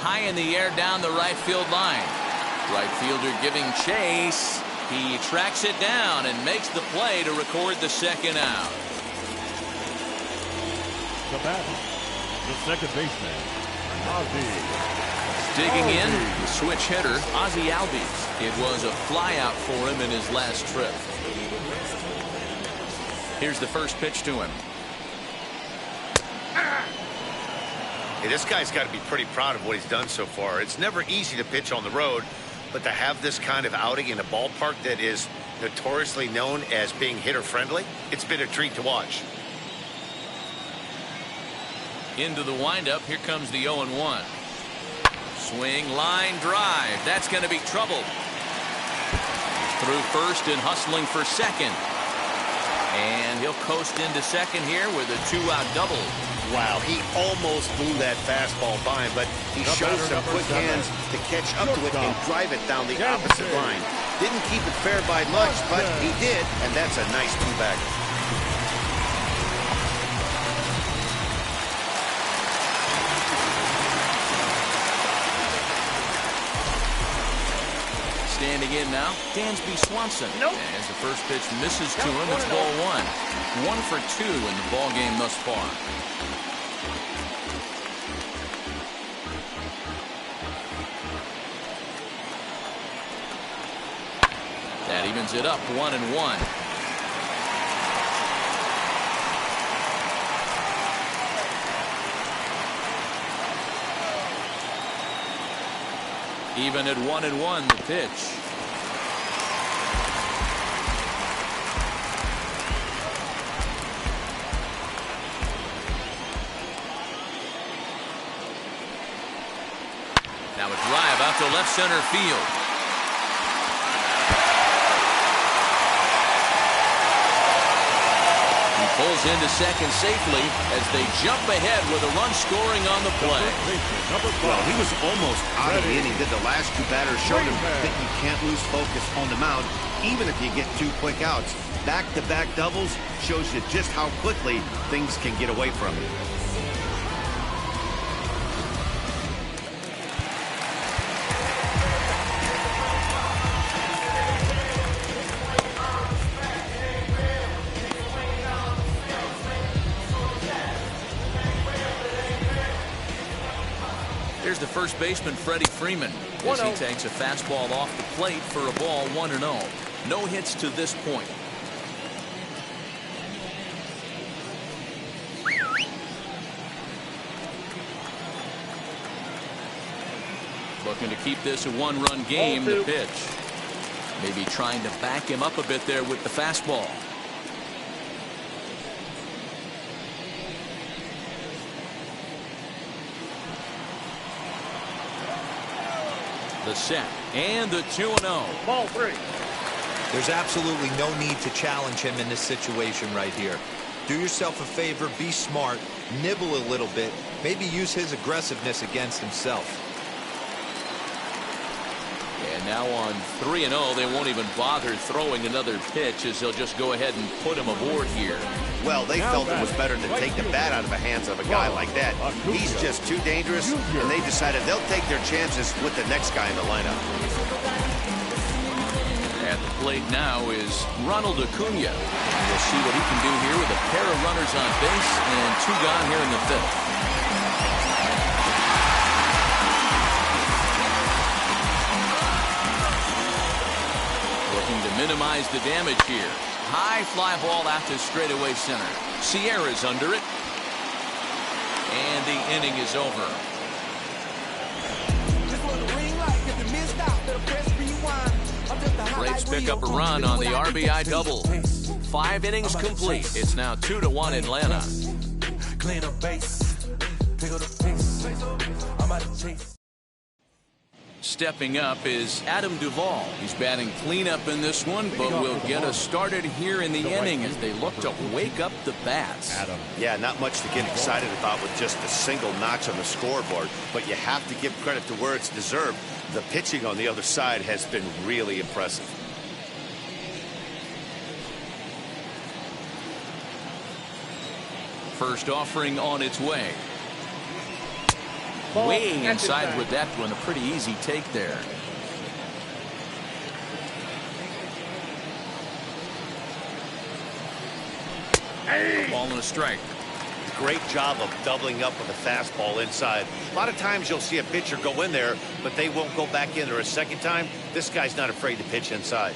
High in the air down the right field line. Right fielder giving chase. He tracks it down and makes the play to record the second out. The batter, the second baseman, Ozzie. Digging in, the switch hitter, Ozzie Albies. It was a flyout for him in his last trip. Here's the first pitch to him. Hey, this guy's got to be pretty proud of what he's done so far. It's never easy to pitch on the road, but to have this kind of outing in a ballpark that is notoriously known as being hitter-friendly, it's been a treat to watch. Into the windup, here comes the 0-1. Swing, line, drive. That's going to be trouble. Through first and hustling for second. And he'll coast into second here with a 2-out double. Wow, he almost blew that fastball by him, but he showed some quick hands to catch up to it and drive it down the opposite line. Didn't keep it fair by much, but he did, and that's a nice two-bagger. Standing in now, Dansby Swanson. As the first pitch misses to him, it's ball 1. 1 for 2 in the ball game thus far. That evens it up, 1-1. Even at 1-1, the pitch. to left center field. He pulls into second safely as they jump ahead with a run scoring on the play. Well, he was almost out of the inning. Did the last two batters showed him that you can't lose focus on the mound, even if you get 2 quick outs. Back-to-back doubles shows you just how quickly things can get away from you. Here's the first baseman, Freddie Freeman, as he takes a fastball off the plate for a ball 1-0. No hits to this point. Looking to keep this a one-run game. The pitch. Maybe trying to back him up a bit there with the fastball. The set and the 2-0. Ball 3. There's absolutely no need to challenge him in this situation right here. Do yourself a favor, be smart, nibble a little bit, maybe use his aggressiveness against himself. And now on 3-0, they won't even bother throwing another pitch as they'll just go ahead and put him aboard here. Well, they felt it was better to take the bat out of the hands of a guy like that. He's just too dangerous, and they decided they'll take their chances with the next guy in the lineup. At the plate now is Ronald Acuna. We'll see what he can do here with a pair of runners on base and 2 gone here in the 5th. Looking to minimize the damage here. High fly ball out to straightaway center. Sierra's under it. And the inning is over. Braves pick up a run on the RBI double. 5 innings complete. It's now 2-1 Atlanta. Clean up base. Pick up the pace. I'm out of chase. Stepping up is Adam Duvall. He's batting cleanup in this one, but will get us started here in the inning as they look to wake up the bats. Yeah, not much to get excited about with just a single notch on the scoreboard, but you have to give credit to where it's deserved. The pitching on the other side has been really impressive. First offering on its way. Way inside with that one. A pretty easy take there. Ball and a strike. Great job of doubling up with a fastball inside. A lot of times you'll see a pitcher go in there, but they won't go back in there a second time. This guy's not afraid to pitch inside.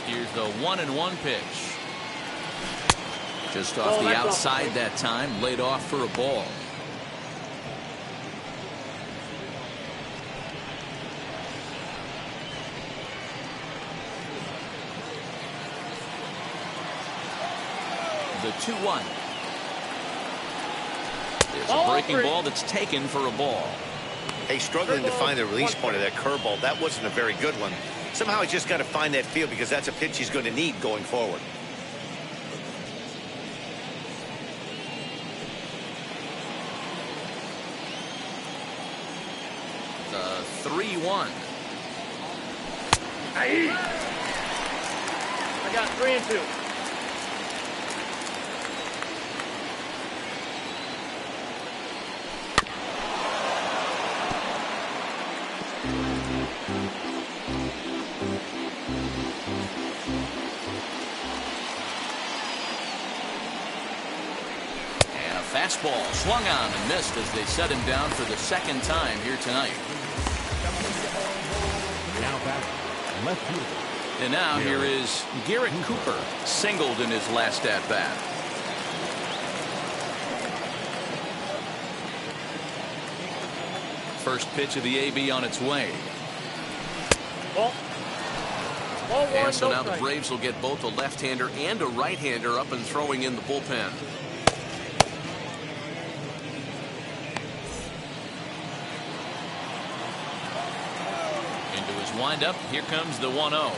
Here's the 1-1 pitch. Just off the outside that time, laid off for a ball. The 2-1. There's a breaking ball that's taken for a ball. Hey, struggling to find the release point of that curveball. That wasn't a very good one. Somehow he's just got to find that feel because that's a pitch he's going to need going forward. The 3-1. I got 3 and 2. Fastball swung on and missed as they set him down for the 2nd time here tonight. Now back left field. And now here is Garrett Cooper, singled in his last at bat. First pitch of the AB on its way. And so now the Braves will get both a left-hander and a right-hander up and throwing in the bullpen. his windup. Here comes the 1-0.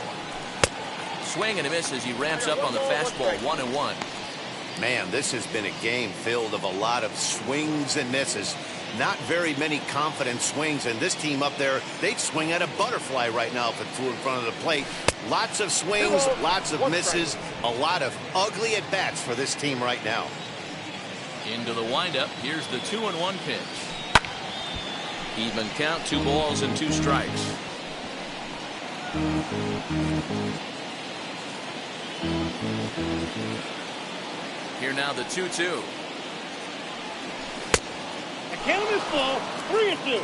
Swing and a miss as he ramps up on the fastball. 1-1. Man, this has been a game filled of a lot of swings and misses. Not very many confident swings, and this team up there, they'd swing at a butterfly right now if it flew in front of the plate. Lots of swings, lots of misses, a lot of ugly at-bats for this team right now. Into the windup. Here's the 2-1 pitch. Even count, 2 balls and 2 strikes. Here now the 2-2. The count is full. 3-2.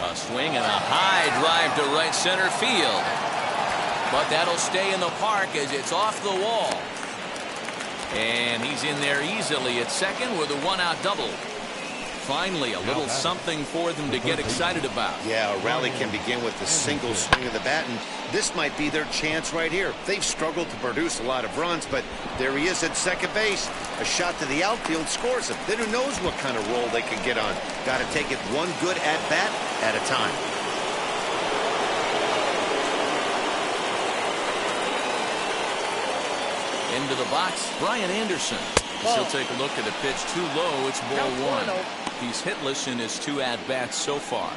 A swing and a high drive to right center field. But that'll stay in the park as it's off the wall. And he's in there easily at second with a 1-out double. Finally, a little something for them to get excited about. Yeah, a rally can begin with a single swing of the bat, and this might be their chance right here. They've struggled to produce a lot of runs, but there he is at second base. A shot to the outfield scores him. Then who knows what kind of roll they can get on. Got to take it one good at-bat at a time. Into the box, Brian Anderson. He'll take a look at a pitch too low. It's ball 1. He's hitless in his 2 at-bats so far.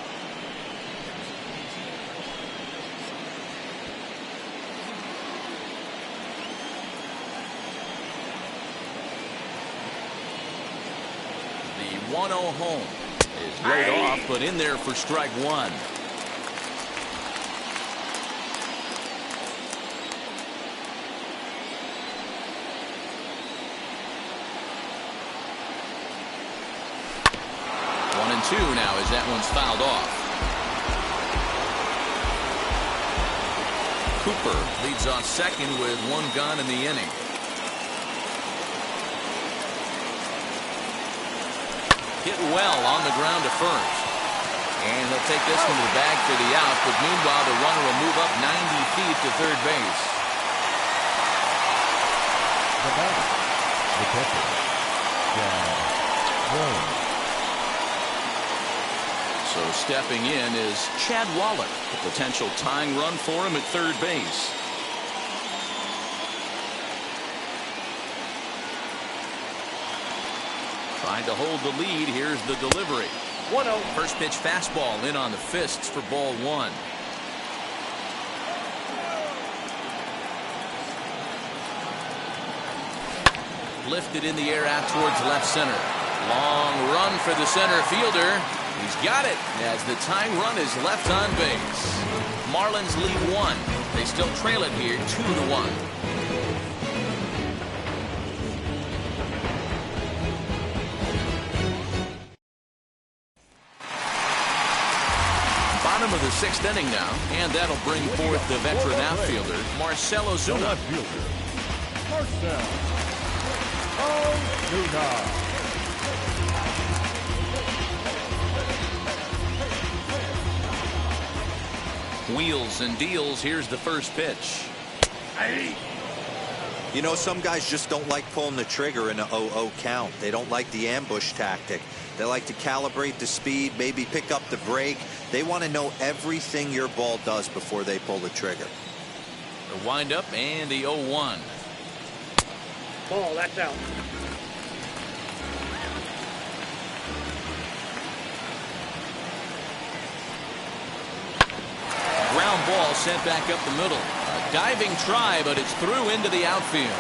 The 1-0 home is laid off, but in there for strike 1. Two now as that one's fouled off. Cooper leads off second with 1 gone in the inning. Hit well on the ground to first. And he'll take this one to the bag for the out, but meanwhile the runner will move up 90 feet to third base. The batter, the catcher, Chad. So stepping in is Chad Waller. A potential tying run for him at third base. Trying to hold the lead. Here's the delivery. 1-0. First pitch fastball in on the fists for ball 1. Lifted in the air out towards left center. Long run for the center fielder. He's got it as the tying run is left on base. Marlins lead 1. They still trail it here 2-1. Bottom of the 6th inning now, and that'll bring forth the veteran outfielder, Marcell Ozuna. Marcell Ozuna. Wheels and deals. Here's the first pitch. You know, some guys just don't like pulling the trigger in a 0-0 count. They don't like the ambush tactic. They like to calibrate the speed, maybe pick up the brake. They want to know everything your ball does before they pull the trigger. The windup and the 0-1. Ball, that's out. Ground ball sent back up the middle. A diving try, but it's through into the outfield.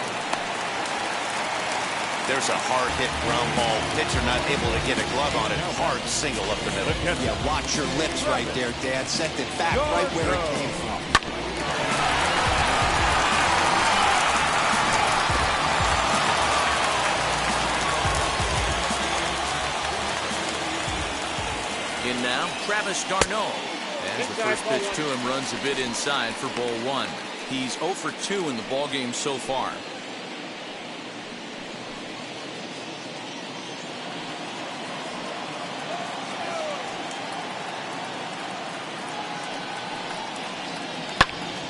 There's a hard hit ground ball. Pitcher not able to get a glove on it. Hard single up the middle. Yeah, watch your lips right there, Dad. Sent it back right where it came from. In now, Travis d'Arnaud. As the first pitch to him runs a bit inside for ball 1. He's 0 for 2 in the ballgame so far.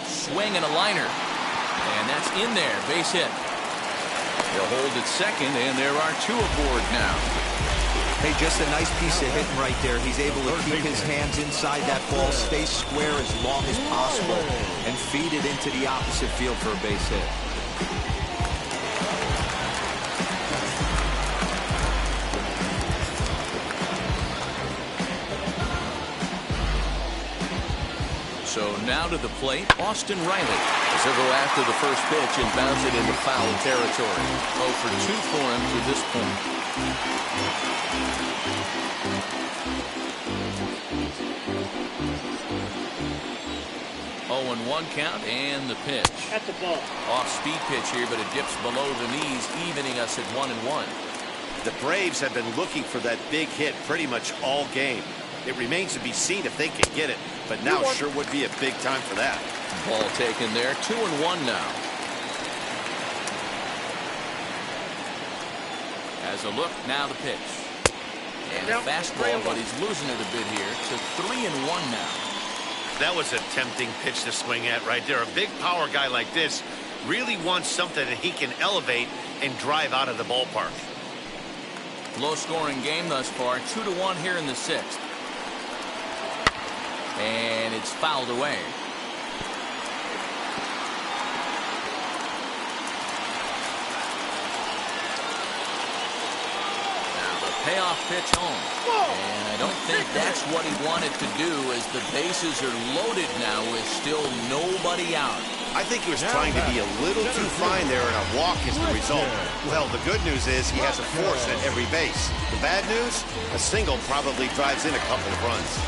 Swing and a liner. And that's in there. Base hit. He'll hold at second, and there are 2 aboard now. Hey, just a nice piece of hitting right there. He's able to keep his hands inside that ball, stay square as long as possible, and feed it into the opposite field for a base hit. So now to the plate, Austin Riley. As he'll go after the first pitch and bounce it into foul territory. 0 for 2 for him to this point. 0-1 count and the pitch. That's a ball. Off-speed pitch here, but it dips below the knees, evening us at 1-1. The Braves have been looking for that big hit pretty much all game. It remains to be seen if they can get it, but now sure would be a big time for that. Ball taken there, 2-1 now. As a look, now the pitch. And a fastball, but he's losing it a bit here to 3-1 now. That was a tempting pitch to swing at right there. A big power guy like this really wants something that he can elevate and drive out of the ballpark. Low-scoring game thus far, 2-1 here in the 6th. And it's fouled away. Now the payoff pitch home. And I don't think that's what he wanted to do, as the bases are loaded now with still nobody out. I think he was trying to be a little too fine there, and a walk is the result. Well, the good news is he has a force at every base. The bad news? A single probably drives in a couple of runs.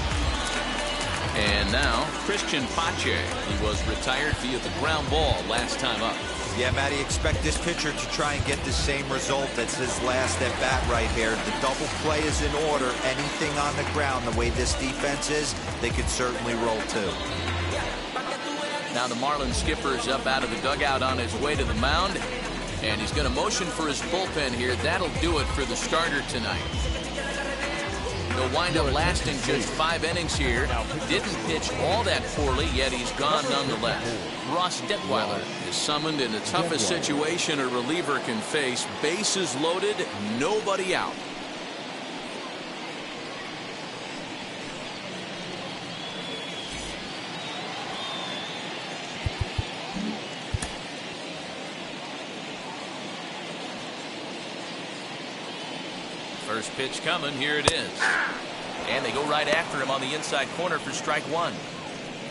And now, Christian Pache. He was retired via the ground ball last time up. Yeah, Matty, expect this pitcher to try and get the same result. That's his last at bat right here. The double play is in order. Anything on the ground, the way this defense is, they could certainly roll too. Now the Marlins skipper is up out of the dugout on his way to the mound. And he's going to motion for his bullpen here. That'll do it for the starter tonight. He'll wind up lasting just 5 innings here. Didn't pitch all that poorly, yet he's gone nonetheless. Ross Detweiler is summoned in the toughest situation a reliever can face. Bases loaded, nobody out. First pitch coming, here it is. And they go right after him on the inside corner for strike 1.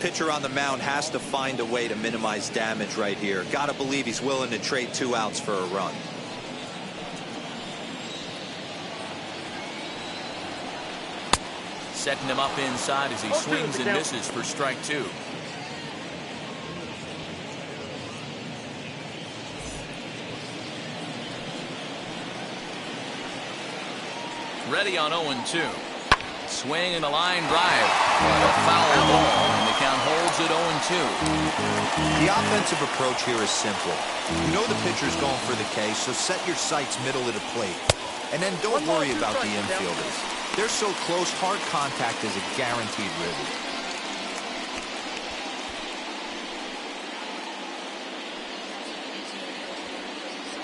Pitcher on the mound has to find a way to minimize damage right here. Gotta believe he's willing to trade 2 outs for a run. Setting him up inside as he swings and misses for strike 2. Ready on 0-2. Swing and a line drive. But a foul ball, and the count holds at 0-2. The offensive approach here is simple. You know the pitcher's going for the K, so set your sights middle of the plate. And then don't worry about the infielders. They're so close, hard contact is a guaranteed ribby.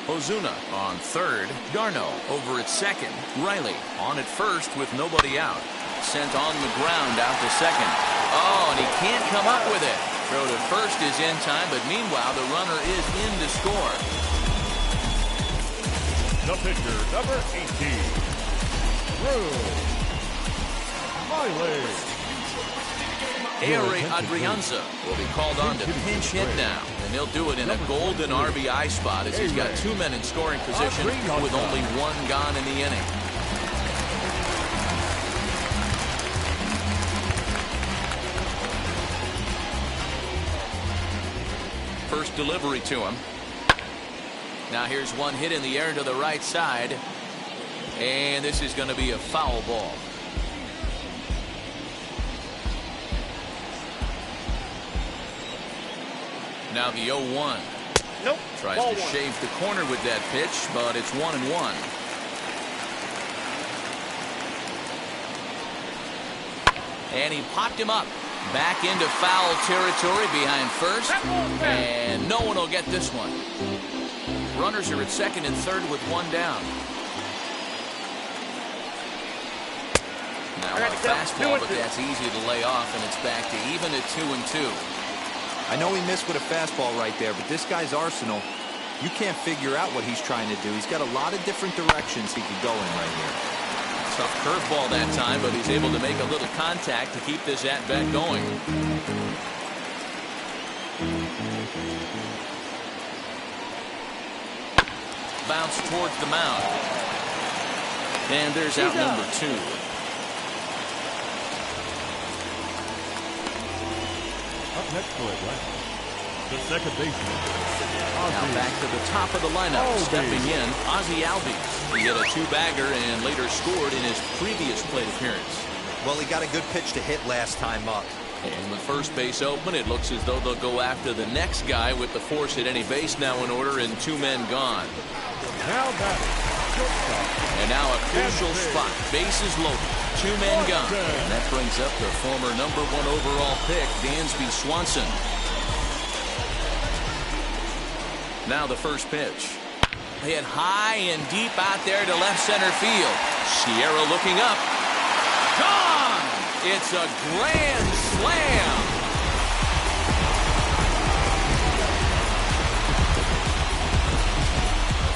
Ozuna on third. Darno over at second. Riley on at first with nobody out. Sent on the ground out to second. Oh, and he can't come up with it. Throw to first is in time, but meanwhile the runner is in to score. The pitcher, number 18, Riley. Aire Adrianza will be called on to pinch hit now, and he'll do it in a golden RBI spot as he's got 2 men in scoring position with only 1 gone in the inning. First delivery to him. Now here's one hit in the air to the right side, and this is going to be a foul ball. Now the 0-1. Nope. Tries to shave the corner with that pitch, but it's 1-1. And he popped him up. Back into foul territory behind first. And no one will get this one. Runners are at second and third with one down. Now a fastball, but that's easy to lay off, and it's back to even at 2-2. I know he missed with a fastball right there, but this guy's arsenal, you can't figure out what he's trying to do. He's got a lot of different directions he could go in right here. Tough curveball that time, but he's able to make a little contact to keep this at-bat going. Bounce towards the mound. And there's out number 2. Up next for it, right? The second baseman. Now back to the top of the lineup. Stepping in, Ozzie Albies. He hit a 2-bagger and later scored in his previous plate appearance. Well, he got a good pitch to hit last time up. And with first base open, it looks as though they'll go after the next guy with the force at any base now in order and 2 men gone. Now batting. And now a crucial spot. Bases loaded. 2 men gone. And that brings up the former #1 overall pick, Dansby Swanson. Now the first pitch. Hit high and deep out there to left center field. Sierra looking up. Gone! It's a grand slam.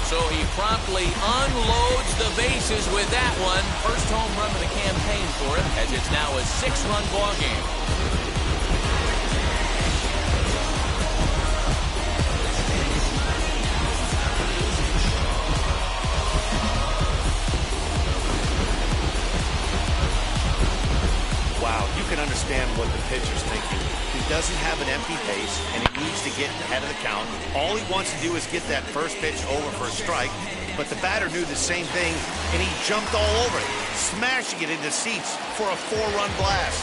So he promptly unloads the bases with that one. First home run of the campaign for him, as it's now a 6-run ball game. Wow, you can understand what the pitcher's thinking. He doesn't have an empty base, and he needs to get ahead of the count. All he wants to do is get that first pitch over for a strike, but the batter knew the same thing, and he jumped all over it, smashing it into seats for a 4-run blast.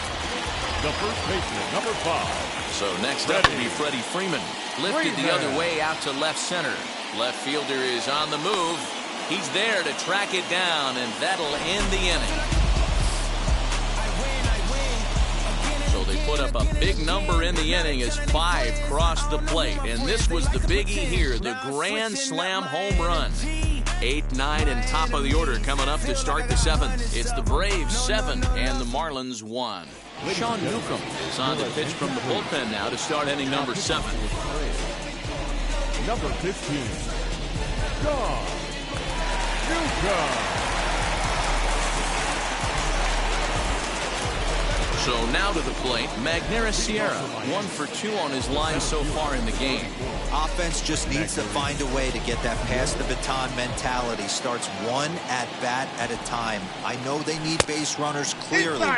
The first baseman, number 5. So next up will be Freddie Freeman. Lifted the other way out to left center. Left fielder is on the move. He's there to track it down, and that'll end the inning. So they put up a big number in the inning as 5 crossed the plate. And this was the biggie here, the grand slam home run. 8, 9, and top of the order coming up to start the 7th. It's the Braves 7 and the Marlins 1. Sean Newcomb is on the pitch from the bullpen now to start inning number 7. Number 15. Sean Newcomb. So now to the plate, Magneuris Sierra, 1 for 2 on his line so far in the game. Offense just needs to find a way to get that pass the baton mentality. Starts one at bat at a time. I know they need base runners clearly.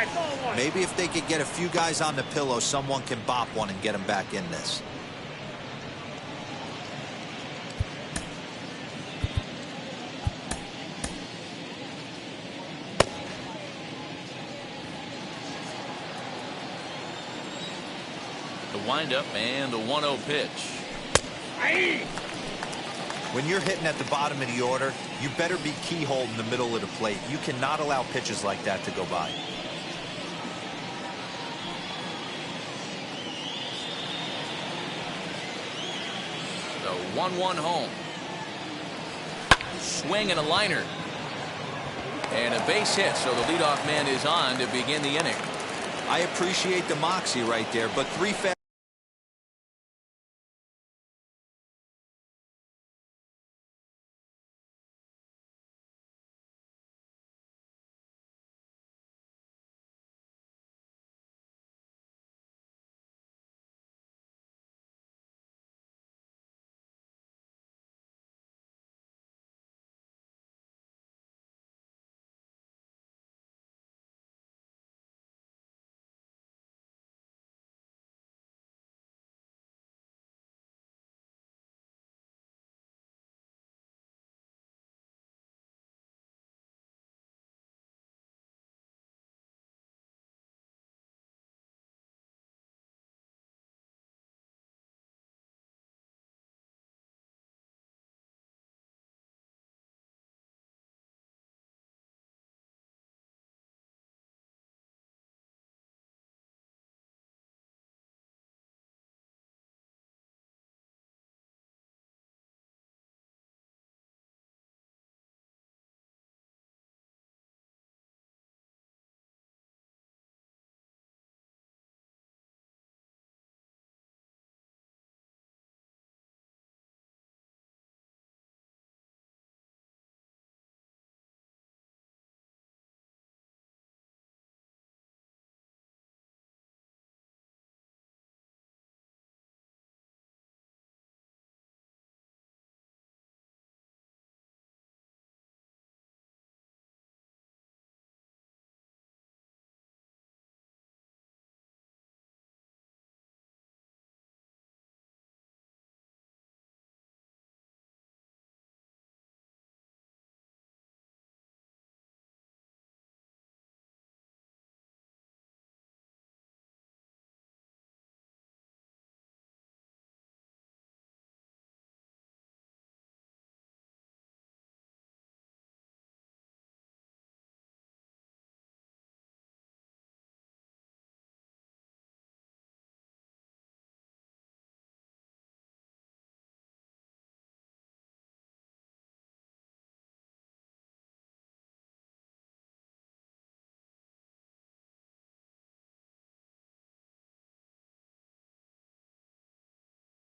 Maybe if they could get a few guys on the pillow, someone can bop one and get them back in this. The windup and the 1-0 pitch. When you're hitting at the bottom of the order, you better be keyhole in the middle of the plate. You cannot allow pitches like that to go by. The 1-1 home. Swing and a liner. And a base hit, so the leadoff man is on to begin the inning. I appreciate the moxie right there, but 3 fast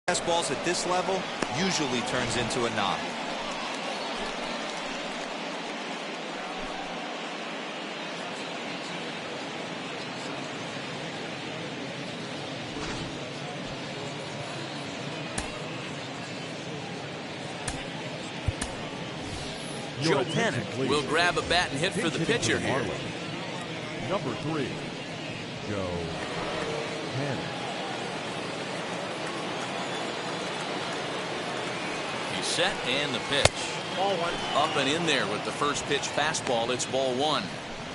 Fastballs at this level usually turns into a knock. Joe Panik will grab a bat and hit for the pitcher here. Number 3, Joe Panik. He's set and the pitch. Ball one. Up and in there with the first pitch fastball. It's ball one.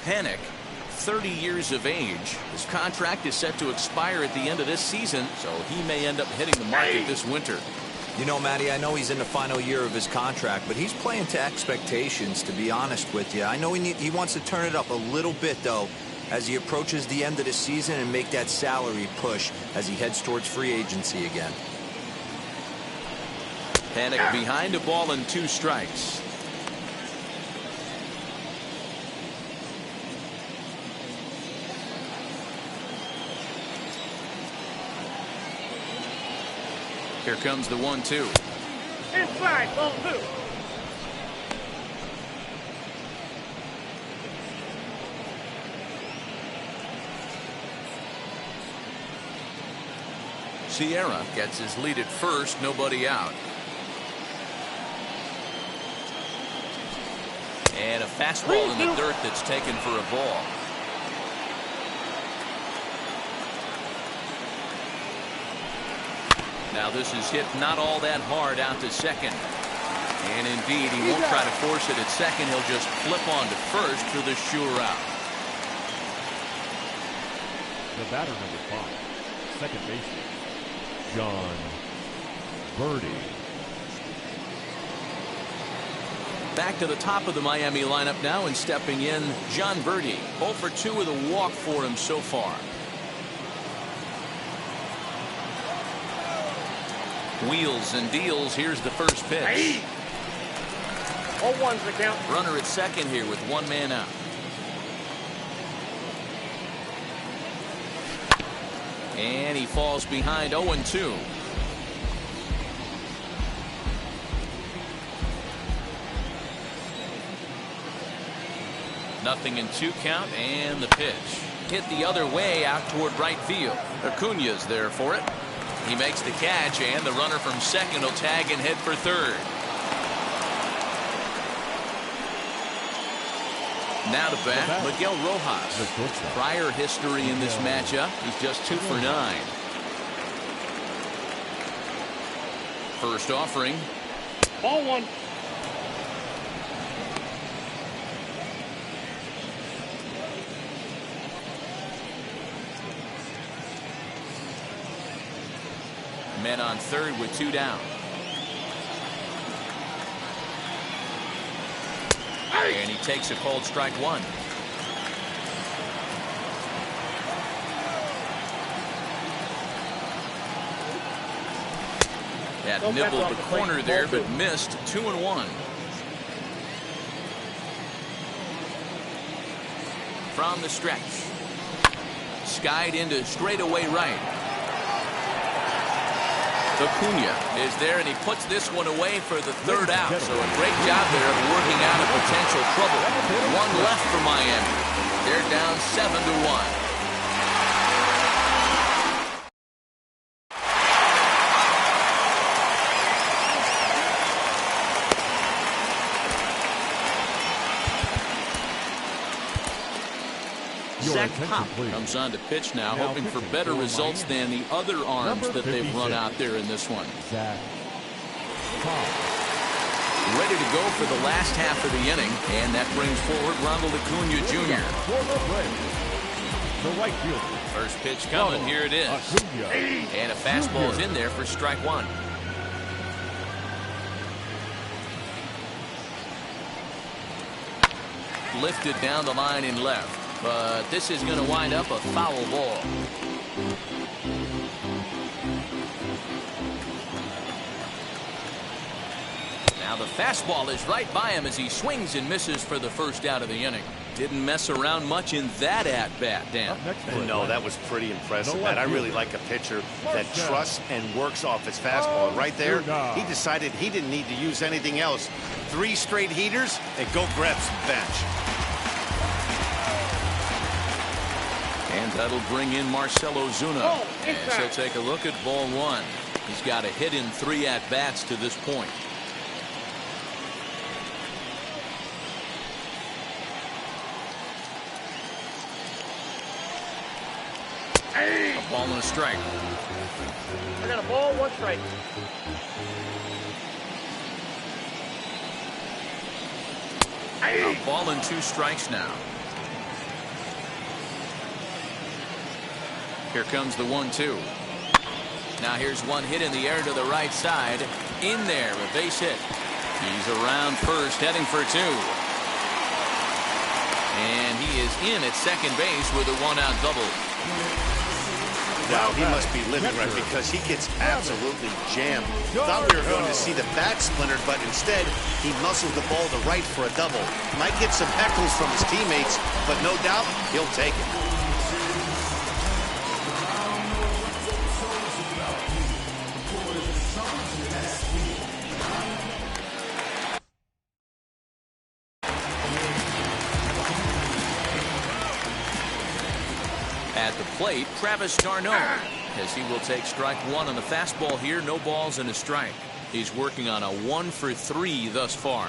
Panik, 30 years of age. His contract is set to expire at the end of this season, so he may end up hitting the market this winter. You know, Matty, I know he's in the final year of his contract, but he's playing to expectations, to be honest with you. I know he wants to turn it up a little bit, though, as he approaches the end of the season and make that salary push as he heads towards free agency again. Panik behind a ball and 2 strikes. Here comes the 1-2. Inside, ball 2. Sierra gets his lead at first, nobody out. And a fastball in the dirt that's taken for a ball. Now this is hit not all that hard out to second. And indeed, he won't try to force it at second. He'll just flip on to first for the sure out. The batter, number 5, second baseman, John Birdie. Back to the top of the Miami lineup now, and stepping in, John Birdie. 0 for 2 with a walk for him so far. Wheels and deals. Here's the first pitch. 0-1's the count. Runner at second here with 1 man out. And he falls behind 0-2. Nothing in 2 count, and the pitch hit the other way out toward right field. Acuna's there for it. He makes the catch, and the runner from second will tag and head for third. Now to bat, Miguel Rojas. Prior history in this matchup, he's just 2 for 9. First offering. Ball 1. Men on third with 2 down. And he takes a called strike 1. That nibbled the corner there, but missed. 2-1. From the stretch. Skied into straightaway right. Acuna is there, and he puts this one away for the 3rd out. So a great job there of working out of potential trouble. 1 left for Miami. They're down 7-1. Zach Pop comes on to pitch now, hoping for better results than the other arms that they've run out there in this one. Zach Pop. Ready to go for the last half of the inning, and that brings forward Ronald Acuna Jr. The right fielder. First pitch coming, here it is. And a fastball's in there for strike 1. Lifted down the line in left. But this is going to wind up a foul ball. Now the fastball is right by him as he swings and misses for the first out of the inning. Didn't mess around much in that at-bat, Dan. No, that was pretty impressive, man. I really like a pitcher that trusts and works off his fastball. And right there, he decided he didn't need to use anything else. 3 straight heaters and go grab some bench. And that'll bring in Marcell Ozuna. As he'll take a look at ball 1. He's got a hit in 3 at-bats to this point. A ball and a strike. I got a ball, 1 strike. A ball and 2 strikes now. Here comes the 1-2. Now here's one hit in the air to the right side. In there, a base hit. He's around first, heading for 2. And he is in at second base with a 1-out double. Now he must be living right because he gets absolutely jammed. Thought we were going to see the bat splintered, but instead he muscled the ball to right for a double. Might get some heckles from his teammates, but no doubt he'll take it. At the plate, Travis d'Arnaud, as he will take strike 1 on the fastball here. No balls and a strike. He's working on a 1 for 3 thus far.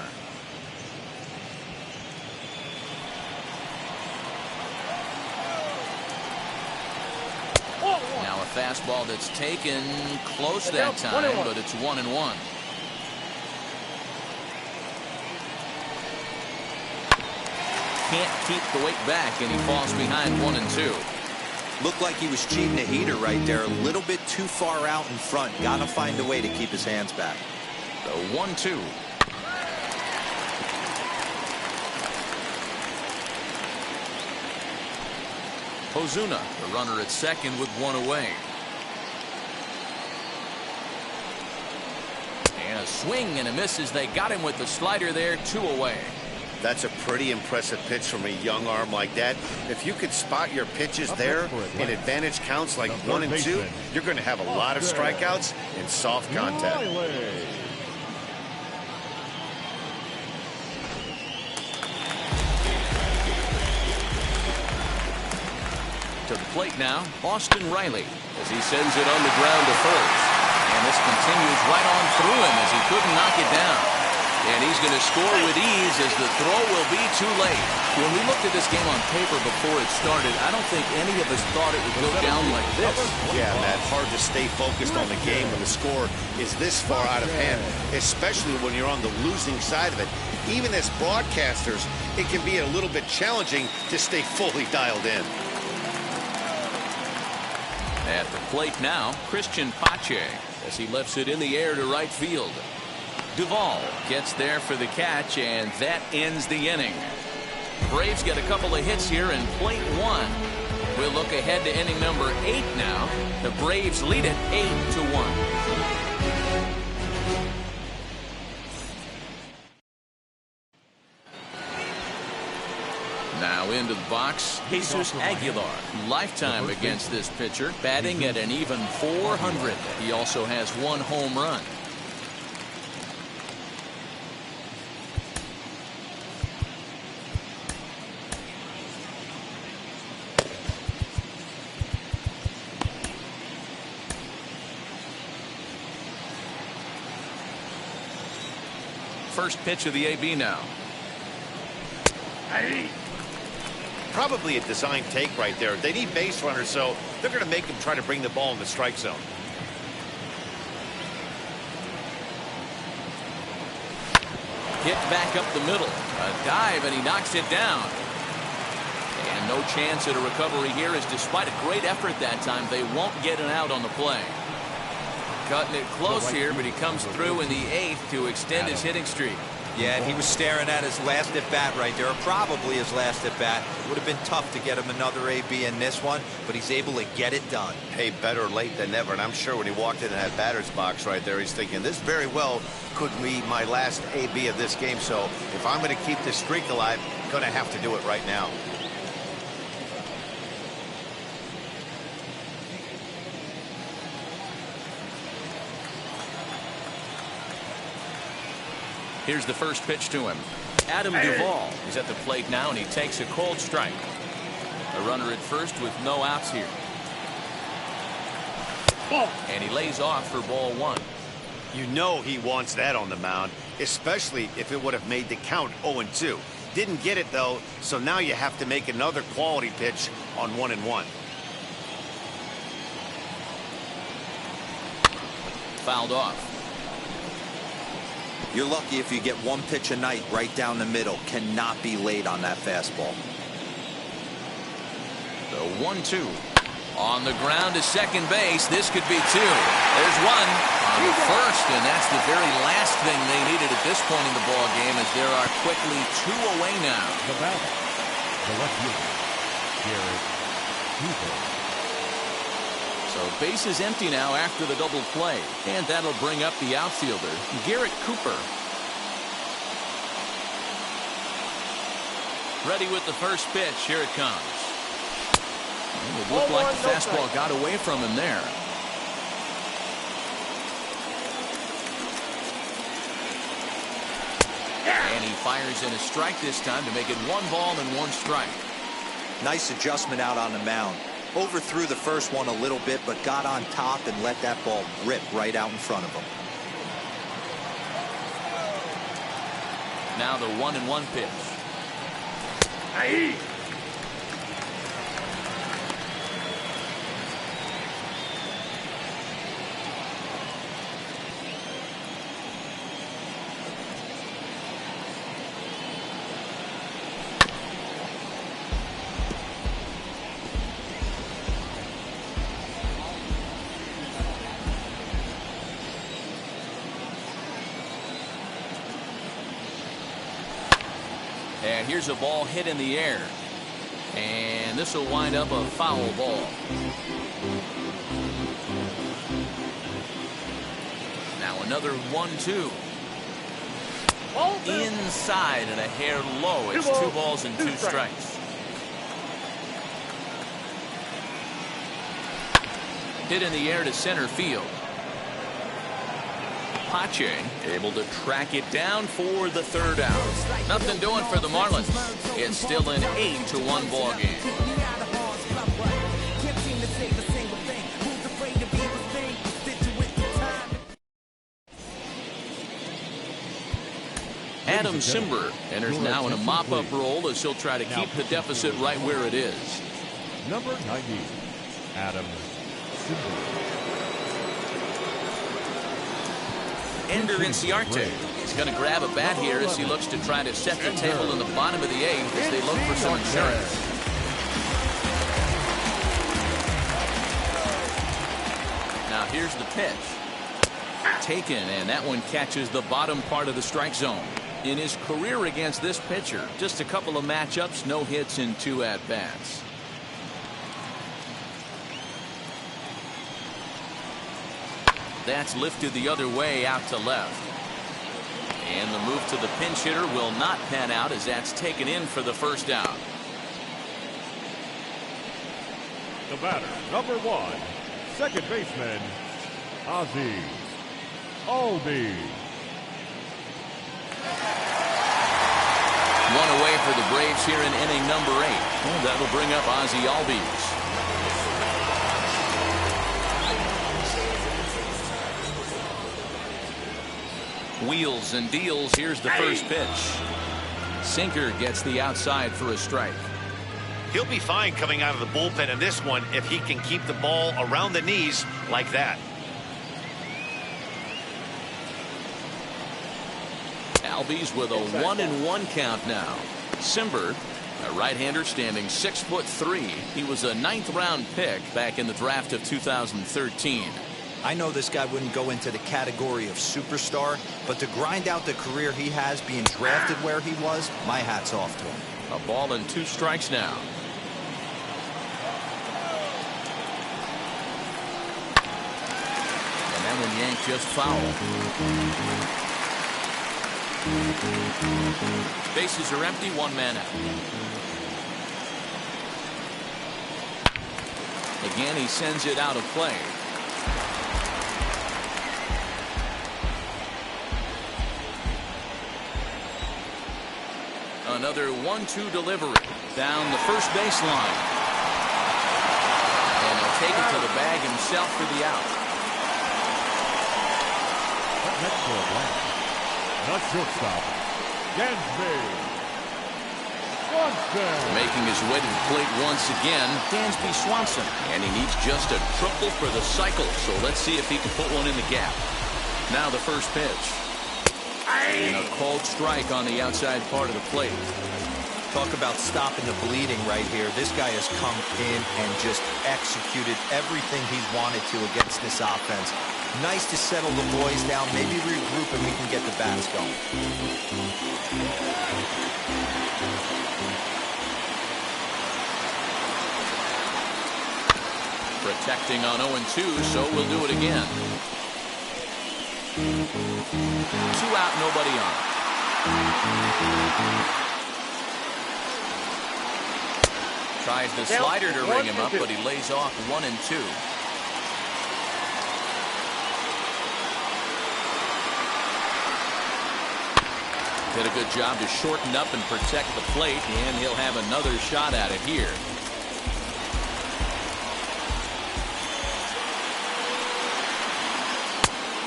Now a fastball that's taken close that time, but it's 1-1. Can't keep the weight back, and he falls behind 1-2. Looked like he was cheating a heater right there. A little bit too far out in front. Gotta find a way to keep his hands back. The 1-2. Ozuna, the runner at second with 1 away. And a swing and a miss as they got him with the slider there. 2 away. That's a pretty impressive pitch from a young arm like that. If you could spot your pitches there in advantage counts like 1 and 2, you're going to have a lot of strikeouts and soft contact. To the plate now, Austin Riley, as he sends it on the ground to first. And this continues right on through him as he couldn't knock it down. And he's going to score with ease as the throw will be too late. When we looked at this game on paper before it started, I don't think any of us thought it would go down like this. Yeah, Matt, hard to stay focused on the game when the score is this far out of hand, especially when you're on the losing side of it. Even as broadcasters, it can be a little bit challenging to stay fully dialed in. At the plate now, Christian Pache, as he lifts it in the air to right field. Duvall gets there for the catch, and that ends the inning. Braves get a couple of hits here in plate 1. We'll look ahead to inning number 8 now. The Braves lead it 8-1. Now into the box, Jesus Aguilar. Lifetime against this pitcher, batting at an even .400. He also has 1 home run. First pitch of the AB now. Probably a design take right there. They need base runners, so they're going to make him try to bring the ball in the strike zone. Hit back up the middle. A dive, and he knocks it down. And no chance at a recovery here, as despite a great effort that time, they won't get an out on the play. Cutting it close here, but he comes through in the 8th to extend his hitting streak. Yeah, and he was staring at his last at bat right there, or probably his last at bat. It would have been tough to get him another AB in this one, but he's able to get it done. Hey, better late than never. And I'm sure when he walked into that batter's box right there, he's thinking, this very well could be my last AB of this game. So if I'm going to keep this streak alive, I'm going to have to do it right now. Here's the first pitch to him. Adam Duvall is at the plate now, and he takes a cold strike. A runner at first with no outs here. And he lays off for ball one. You know he wants that on the mound, especially if it would have made the count 0-2. Didn't get it, though, so now you have to make another quality pitch on 1-1. Fouled off. You're lucky if you get one pitch a night right down the middle. Cannot be late on that fastball. The 1-2. On the ground to second base. This could be two. There's one on the first, and that's the very last thing they needed at this point in the ball game, as there are quickly two away now. The batter, the left fielder, Garrett Cooper. So base is empty now after the double play, and that'll bring up the outfielder, Garrett Cooper. Ready with the first pitch. Here it comes. It looked like the fastball got away from him there. And he fires in a strike this time to make it 1 ball and 1 strike. Nice adjustment out on the mound. Overthrew the first one a little bit, but got on top and let that ball rip right out in front of him. Now the 1-1 pitch. Aye. And here's a ball hit in the air. And this will wind up a foul ball. Now another 1-2. Inside and a hair low. It's 2 balls and 2 strikes. Hit in the air to center field. Pache able to track it down for the 3rd out. Nothing doing for the Marlins. It's still an 8-1 ball game. Adam Simber enters now in a mop-up role as he'll try to keep the deficit right where it is. Number 90, Adam Simber. Ender Inciarte is going to grab a bat here as he looks to try to set the table in the bottom of the 8th as they look for some insurance. Now here's the pitch. Taken, and that one catches the bottom part of the strike zone. In his career against this pitcher, just a couple of matchups, no hits in 2 at-bats. That's lifted the other way out to left. And the move to the pinch hitter will not pan out as that's taken in for the 1st out. The batter, number 1, second baseman, Ozzie Albies. 1 away for the Braves here in inning number 8. And that'll bring up Ozzie Albies. Wheels and deals. Here's the first pitch. Sinker gets the outside for a strike. He'll be fine coming out of the bullpen in this one if he can keep the ball around the knees like that. Albies with a 1-1 count now. Simber, a right-hander standing 6'3". He was a 9th round pick back in the draft of 2013. I know this guy wouldn't go into the category of superstar, but to grind out the career he has being drafted where he was, my hat's off to him. A ball and 2 strikes now. And that one yanked just foul. Bases are empty, 1 man out. Again, he sends it out of play. Another 1-2 delivery down the first baseline. And he'll take it to the bag himself for the out. Next for a blank. Not shortstop. Dansby Swanson. Making his way to the plate once again, Dansby Swanson. And he needs just a triple for the cycle. So let's see if he can put one in the gap. Now the first pitch. And a called strike on the outside part of the plate. Talk about stopping the bleeding right here. This guy has come in and just executed everything he's wanted to against this offense. Nice to settle the boys down, maybe regroup and we can get the bats going. Protecting on 0-2, so we'll do it again. 2 out, nobody on. Tries the slider to ring him up, but he lays off 1-2. Did a good job to shorten up and protect the plate, and he'll have another shot at it here.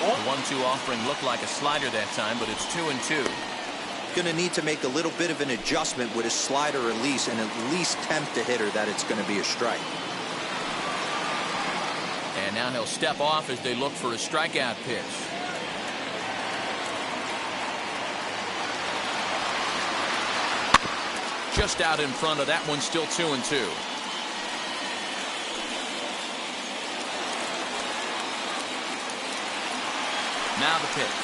The 1-2 offering looked like a slider that time, but it's 2-2. Going to need to make a little bit of an adjustment with his slider release and at least tempt the hitter that it's going to be a strike. And now he'll step off as they look for a strikeout pitch. Just out in front of that one, still 2-2. Now the pitch.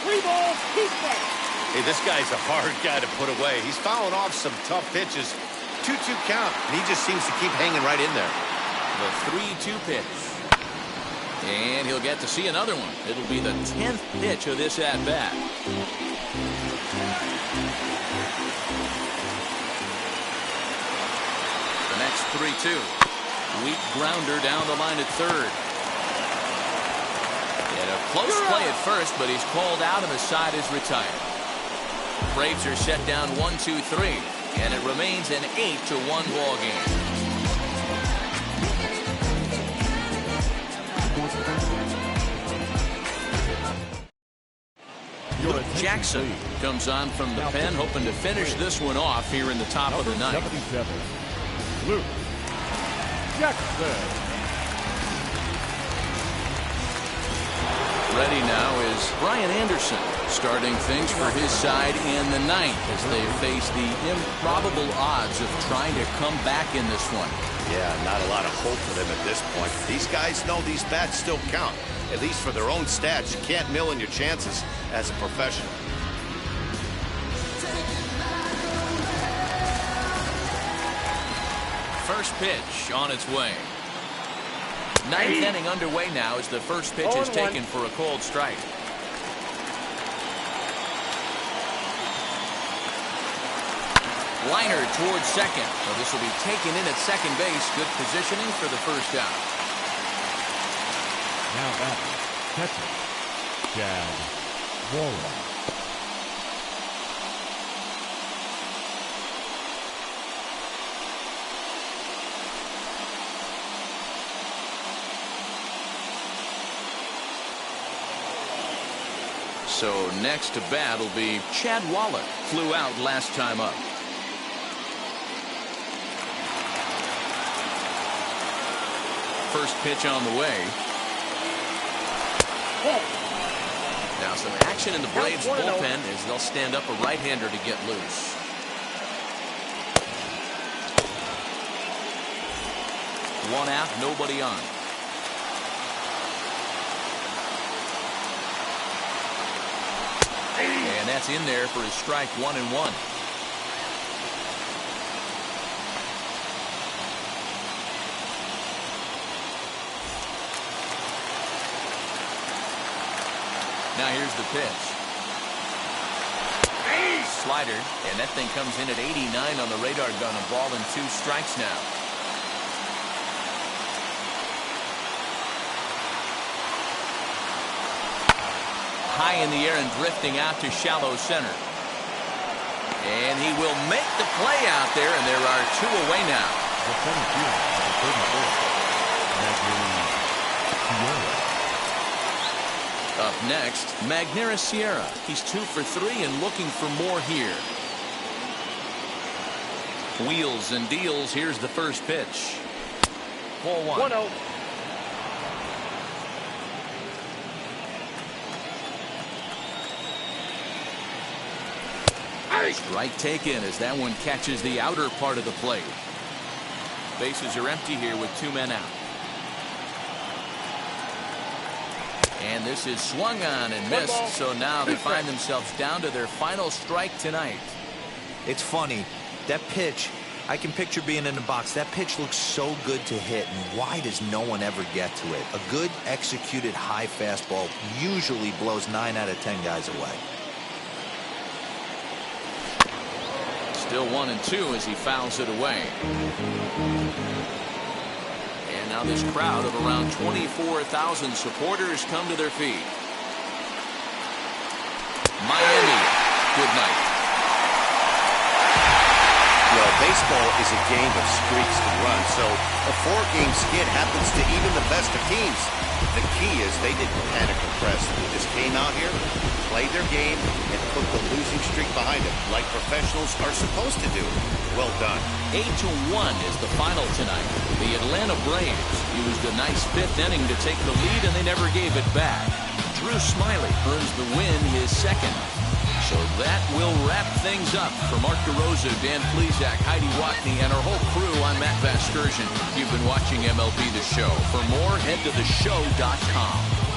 3 balls, he's back. Hey, this guy's a hard guy to put away. He's fouling off some tough pitches. 2-2 count, and he just seems to keep hanging right in there. The 3-2 pitch. And he'll get to see another one. It'll be the 10th pitch of this at-bat. The next 3-2. Weak grounder down the line at third. And a close play at first, but he's called out and the side is retired. Braves are set down 1-2-3, and it remains an 8-1 ball game. Luke Jackson comes on from the pen, hoping to finish this one off here in the top of the ninth. 77. Luke Jackson. Ready now is Brian Anderson, starting things for his side in the ninth as they face the improbable odds of trying to come back in this one. Yeah, not a lot of hope for them at this point. These guys know these bats still count, at least for their own stats. You can't mill in your chances as a professional. First pitch on its way. Ninth inning underway now as the first pitch is taken for a called strike. Liner towards second. So this will be taken in at second base. Good positioning for the first out. Now batting, catcher, Chad Waller. So next to bat will be Chad Waller. Flew out last time up. First pitch on the way. Now some action in the Braves bullpen as they'll stand up a right-hander to get loose. One out, nobody on. And that's in there for his strike 1-1. Now here's the pitch. Slider, and that thing comes in at 89 on the radar gun. A ball and 2 strikes now. High in the air and drifting out to shallow center. And he will make the play out there, and there are 2 away now. The center fielder, Up next, Magneuris Sierra. He's 2 for 3 and looking for more here. Wheels and deals. Here's the first pitch. Ball 1. 1-0. Strike taken as that one catches the outer part of the plate. Bases are empty here with 2 men out. And this is swung on and missed, so now they find themselves down to their final strike tonight. It's funny. That pitch, I can picture being in the box. That pitch looks so good to hit, and why does no one ever get to it? A good executed high fastball usually blows 9 out of 10 guys away. Still 1-2 as he fouls it away. And now this crowd of around 24,000 supporters come to their feet. Miami, good night. Well, baseball is a game of streaks to run, so a 4-game skid happens to even the best of teams. The key is they didn't panic or press. They just came out here, played their game, and put the losing streak behind them, like professionals are supposed to do. Well done. 8-1 is the final tonight. The Atlanta Braves used a nice 5th inning to take the lead, and they never gave it back. Drew Smyly earns the win, his 2nd. So that will wrap things up. For Mark DeRosa, Dan Plesac, Heidi Watney, and our whole crew, I'm Matt Vasgersian. You've been watching MLB The Show. For more, head to theshow.com.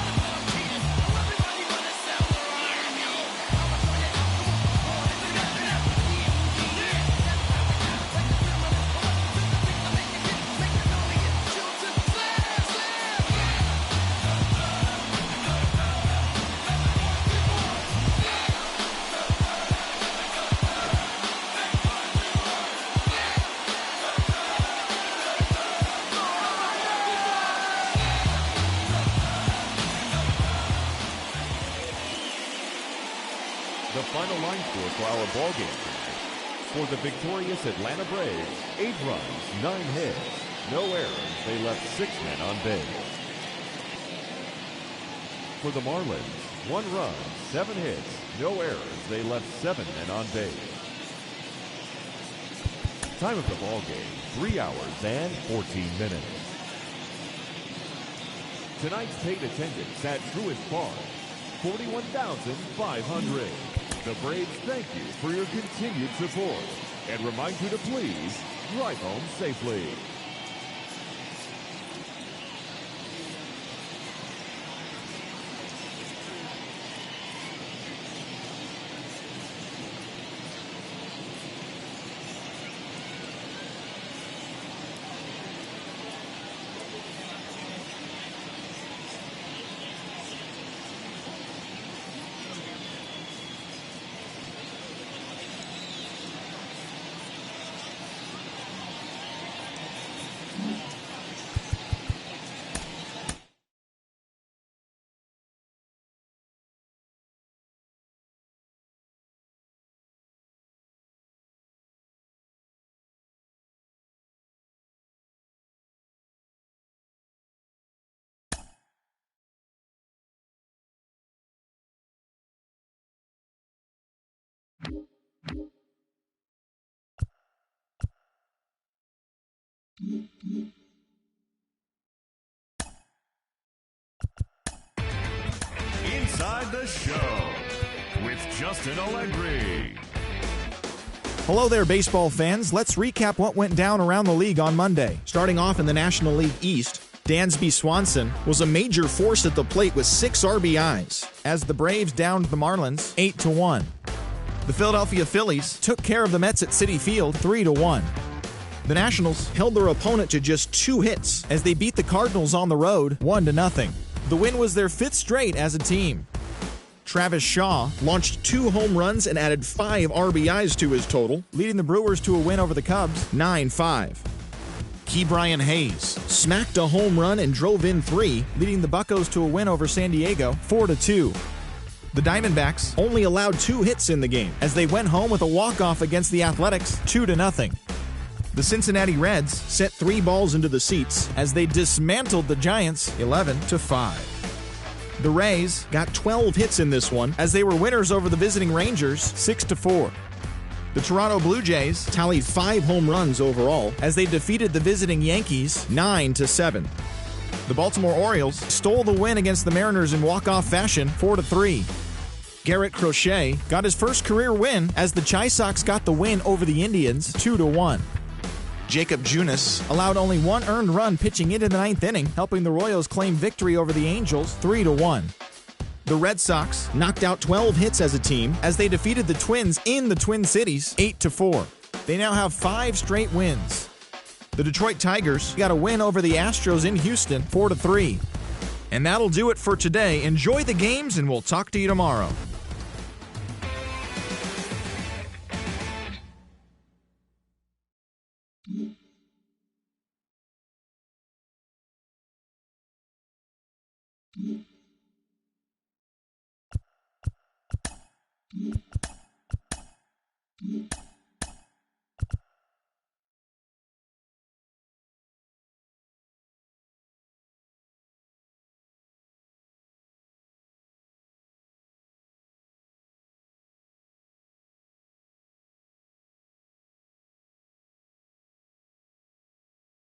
The final line score for our ball game tonight. For the victorious Atlanta Braves, 8 runs, 9 hits, no errors. They left 6 men on base. For the Marlins, 1 run, 7 hits, no errors. They left 7 men on base. Time of the ball game, 3 hours and 14 minutes. Tonight's paid attendance at Truist Park, 41,500. The Braves thank you for your continued support and remind you to please drive home safely. Inside the Show with Justin Allegri. Hello there, baseball fans. Let's recap what went down around the league on Monday. Starting off in the National League East, Dansby Swanson was a major force at the plate with 6 RBIs as the Braves downed the Marlins 8-1. The Philadelphia Phillies took care of the Mets at Citi Field 3-1. The Nationals held their opponent to just 2 hits as they beat the Cardinals on the road 1-0. The win was their 5th straight as a team. Travis Shaw launched 2 home runs and added 5 RBIs to his total, leading the Brewers to a win over the Cubs 9-5. Ke'Bryan Hayes smacked a home run and drove in 3, leading the Buccos to a win over San Diego 4-2. The Diamondbacks only allowed 2 hits in the game as they went home with a walk-off against the Athletics 2-0. The Cincinnati Reds sent 3 balls into the seats as they dismantled the Giants 11-5. The Rays got 12 hits in this one as they were winners over the visiting Rangers 6-4. The Toronto Blue Jays tallied 5 home runs overall as they defeated the visiting Yankees 9-7. The Baltimore Orioles stole the win against the Mariners in walk-off fashion 4-3. Garrett Crochet got his first career win as the Chi Sox got the win over the Indians 2-1. Jacob Junis allowed only 1 earned run pitching into the 9th inning, helping the Royals claim victory over the Angels 3-1. The Red Sox knocked out 12 hits as a team as they defeated the Twins in the Twin Cities 8-4. They now have 5 straight wins. The Detroit Tigers got a win over the Astros in Houston 4-3. And that'll do it for today. Enjoy the games and we'll talk to you tomorrow.